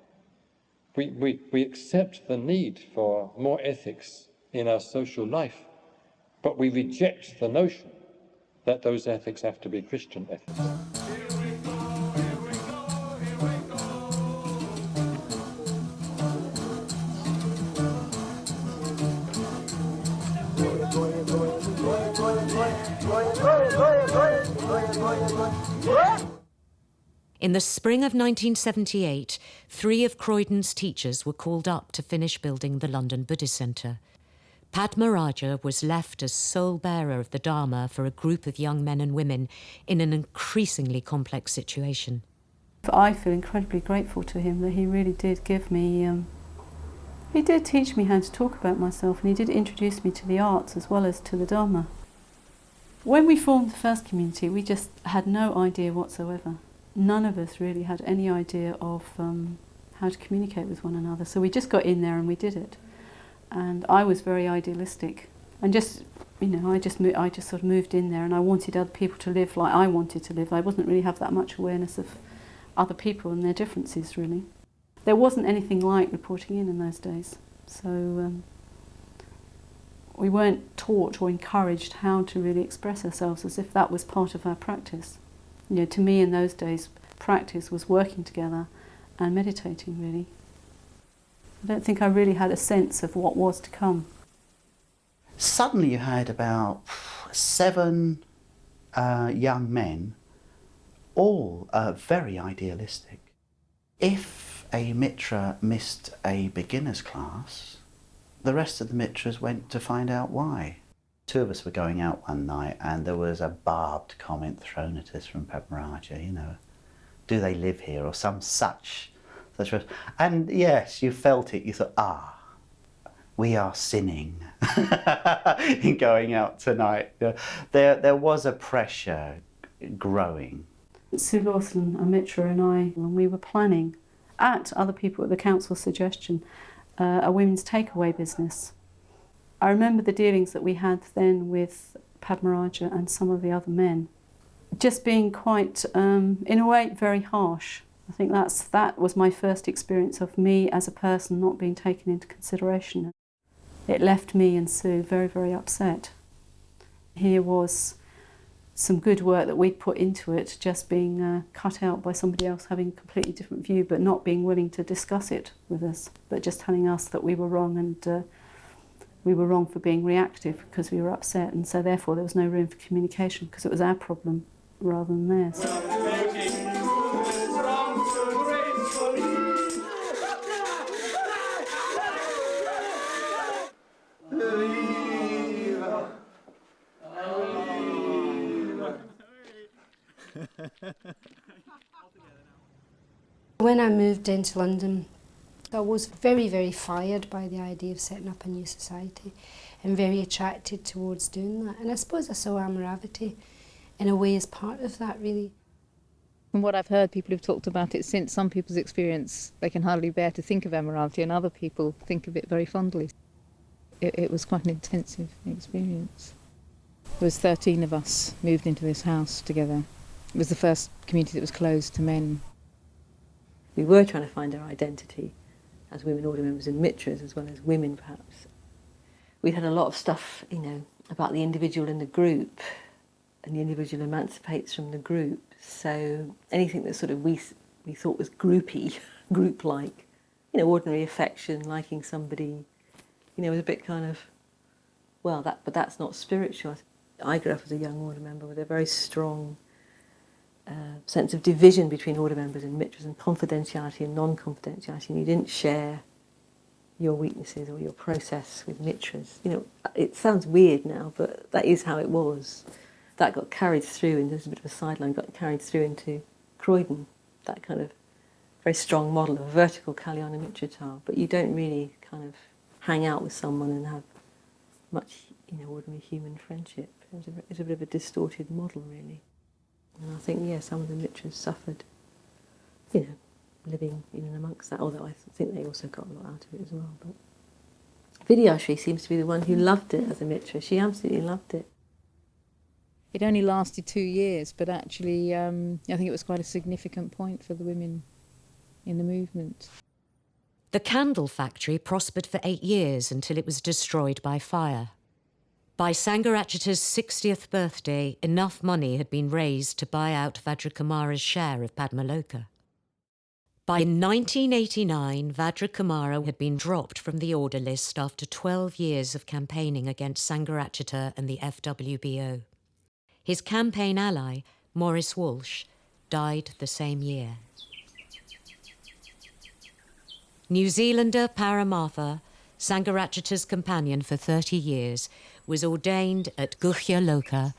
We accept the need for more ethics in our social life, but we reject the notion that those ethics have to be Christian ethics. In the spring of 1978, 3 of Croydon's teachers were called up to finish building the London Buddhist Centre. Padmaraja was left as sole bearer of the Dharma for a group of young men and women in an increasingly complex situation. I feel incredibly grateful to him that he really did give me, he did teach me how to talk about myself, and he did introduce me to the arts as well as to the Dharma. When we formed the first community, we just had no idea whatsoever. None of us really had any idea of how to communicate with one another. So we just got in there and we did it. And I was very idealistic. And just, you know, I just sort of moved in there, and I wanted other people to live like I wanted to live. I wasn't really have that much awareness of other people and their differences, really. There wasn't anything like reporting in those days. So we weren't taught or encouraged how to really express ourselves as if that was part of our practice. You know, to me in those days, practice was working together and meditating, really. I don't think I really had a sense of what was to come. Suddenly you had about 7 young men all very idealistic. If a Mitra missed a beginner's class, the rest of the Mitras went to find out why. Two of us were going out one night and there was a barbed comment thrown at us from Padmaraja, you know, do they live here, or some such. And yes, you felt it, you thought, we are sinning in going out tonight. There was a pressure growing. Sue Lawson, a Mitra, and I, when we were planning, at other people at the council's suggestion, a women's takeaway business. I remember the dealings that we had then with Padmaraja and some of the other men, just being quite, in a way, very harsh. I think that was my first experience of me as a person not being taken into consideration. It left me and Sue very, very upset. Here was some good work that we'd put into it just being cut out by somebody else having a completely different view, but not being willing to discuss it with us, but just telling us that we were wrong, and we were wrong for being reactive because we were upset, and so therefore there was no room for communication because it was our problem rather than theirs. When I moved into London, I was very, very fired by the idea of setting up a new society and very attracted towards doing that. And I suppose I saw Amaravati in a way as part of that, really. From what I've heard, people who've talked about it since, some people's experience, they can hardly bear to think of Amaravati, and other people think of it very fondly. It was quite an intensive experience. There was 13 of us moved into this house together. It was the first community that was closed to men. We were trying to find our identity as women order members and Mitras, as well as women, perhaps. We'd had a lot of stuff, you know, about the individual in the group, and the individual emancipates from the group. So anything that sort of we thought was groupy, group-like, you know, ordinary affection, liking somebody, you know, was a bit kind of, well, but that's not spiritual. I grew up as a young order member with a very strong sense of division between order members and Mitras, and confidentiality and non-confidentiality, and you didn't share your weaknesses or your process with Mitras. You know, it sounds weird now, but that is how it was. That got carried through, and there's a bit of a sideline, got carried through into Croydon, that kind of very strong model of vertical Kalyana Mitratal, but you don't really kind of hang out with someone and have much, you know, ordinary human friendship. It's a bit of a distorted model, really. And I think, yeah, some of the Mitras suffered, you know, living in and amongst that, although I think they also got a lot out of it as well. But Vidyashri seems to be the one who loved it as a Mitra. She absolutely loved it. It only lasted 2 years, but actually I think it was quite a significant point for the women in the movement. The candle factory prospered for 8 years until it was destroyed by fire. By Sangharachita's 60th birthday, enough money had been raised to buy out Vajrakumara's share of Padmaloka. By 1989, Vajrakumara had been dropped from the order list after 12 years of campaigning against Sangharachita and the FWBO. His campaign ally, Maurice Walsh, died the same year. New Zealander Paramartha, Sangharachita's companion for 30 years, was ordained at Guhya Loka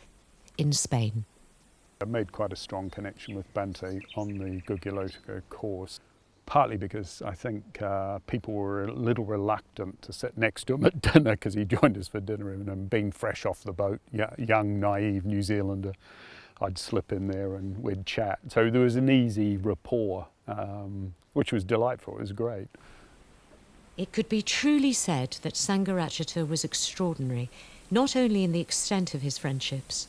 in Spain. I made quite a strong connection with Bhante on the Guhya Loka course, partly because I think people were a little reluctant to sit next to him at dinner because he joined us for dinner, and being fresh off the boat, young, naive New Zealander, I'd slip in there and we'd chat. So there was an easy rapport, which was delightful. It was great. It could be truly said that Sangharachita was extraordinary, not only in the extent of his friendships,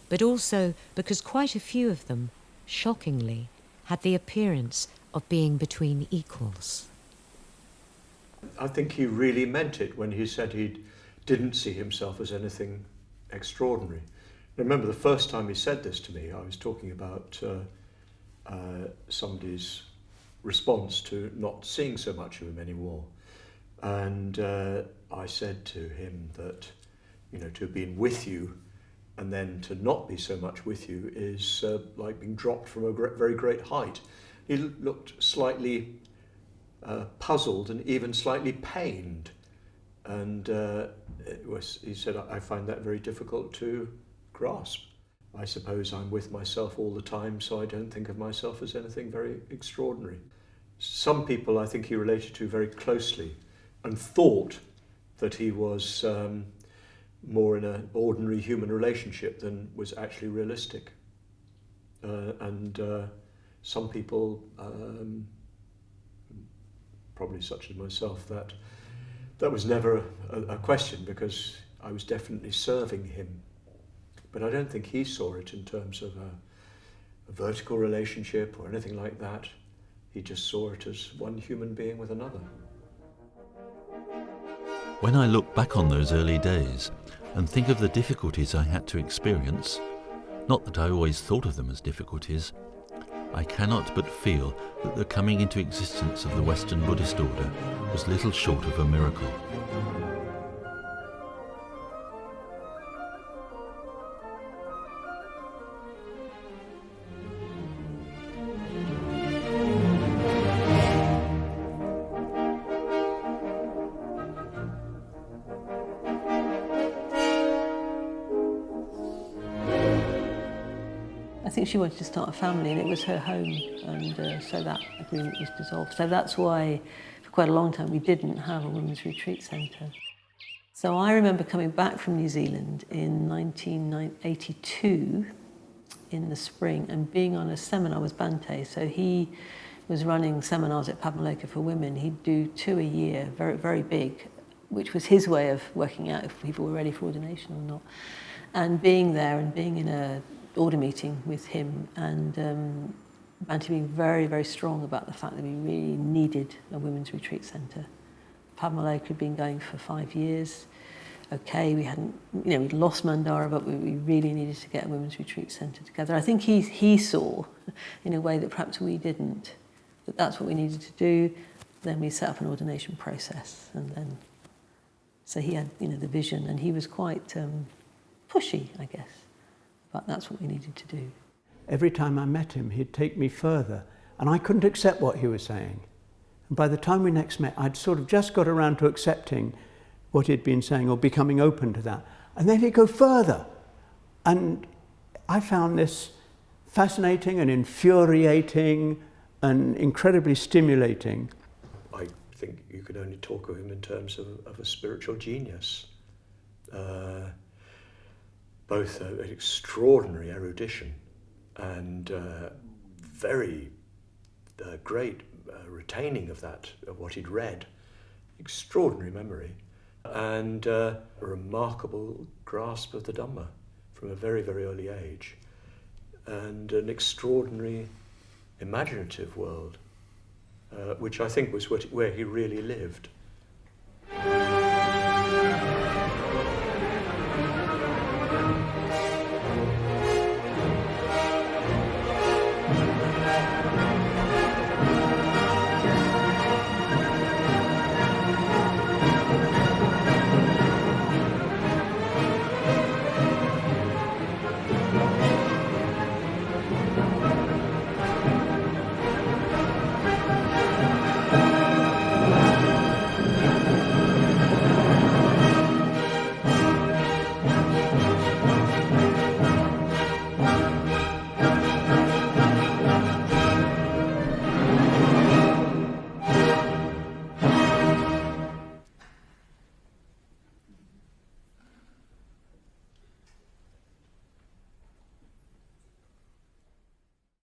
but also because quite a few of them, shockingly, had the appearance of being between equals. I think he really meant it when he said he didn't see himself as anything extraordinary. I remember the first time he said this to me, I was talking about somebody's response to not seeing so much of him anymore. And I said to him that, you know, to have been with you and then to not be so much with you is like being dropped from a very great height. He looked slightly puzzled and even slightly pained, and he said, I find that very difficult to grasp. I suppose I'm with myself all the time, so I don't think of myself as anything very extraordinary. Some people I think he related to very closely and thought that he was more in an ordinary human relationship than was actually realistic. And some people, probably such as myself, that was never a question, because I was definitely serving him. But I don't think he saw it in terms of a vertical relationship or anything like that. He just saw it as one human being with another. When I look back on those early days and think of the difficulties I had to experience, not that I always thought of them as difficulties, I cannot but feel that the coming into existence of the Western Buddhist order was little short of a miracle. I think she wanted to start a family, and it was her home, and so that agreement was dissolved. So that's why, for quite a long time, we didn't have a women's retreat centre. So I remember coming back from New Zealand in 1982 in the spring and being on a seminar with Bhante. So he was running seminars at Padma for women. He'd do 2 a year, very, very big, which was his way of working out if people were ready for ordination or not. And being there and being in a order meeting with him, and Bhante being very, very strong about the fact that we really needed a women's retreat centre. Padma had been going for 5 years. Okay, we hadn't, we'd lost Mandara, but we really needed to get a women's retreat centre together. I think he saw, in a way that perhaps we didn't, that that's what we needed to do. Then we set up an ordination process, and then, so he had, the vision, and he was quite pushy, I guess. But that's what we needed to do. Every time I met him, he'd take me further, and I couldn't accept what he was saying. And by the time we next met, I'd sort of just got around to accepting what he'd been saying or becoming open to that. And then he'd go further. And I found this fascinating and infuriating and incredibly stimulating. I think you could only talk of him in terms of a spiritual genius. Both an extraordinary erudition and very great retaining of what he'd read, extraordinary memory, and a remarkable grasp of the Dhamma from a very, very early age, and an extraordinary imaginative world, which I think was where he really lived.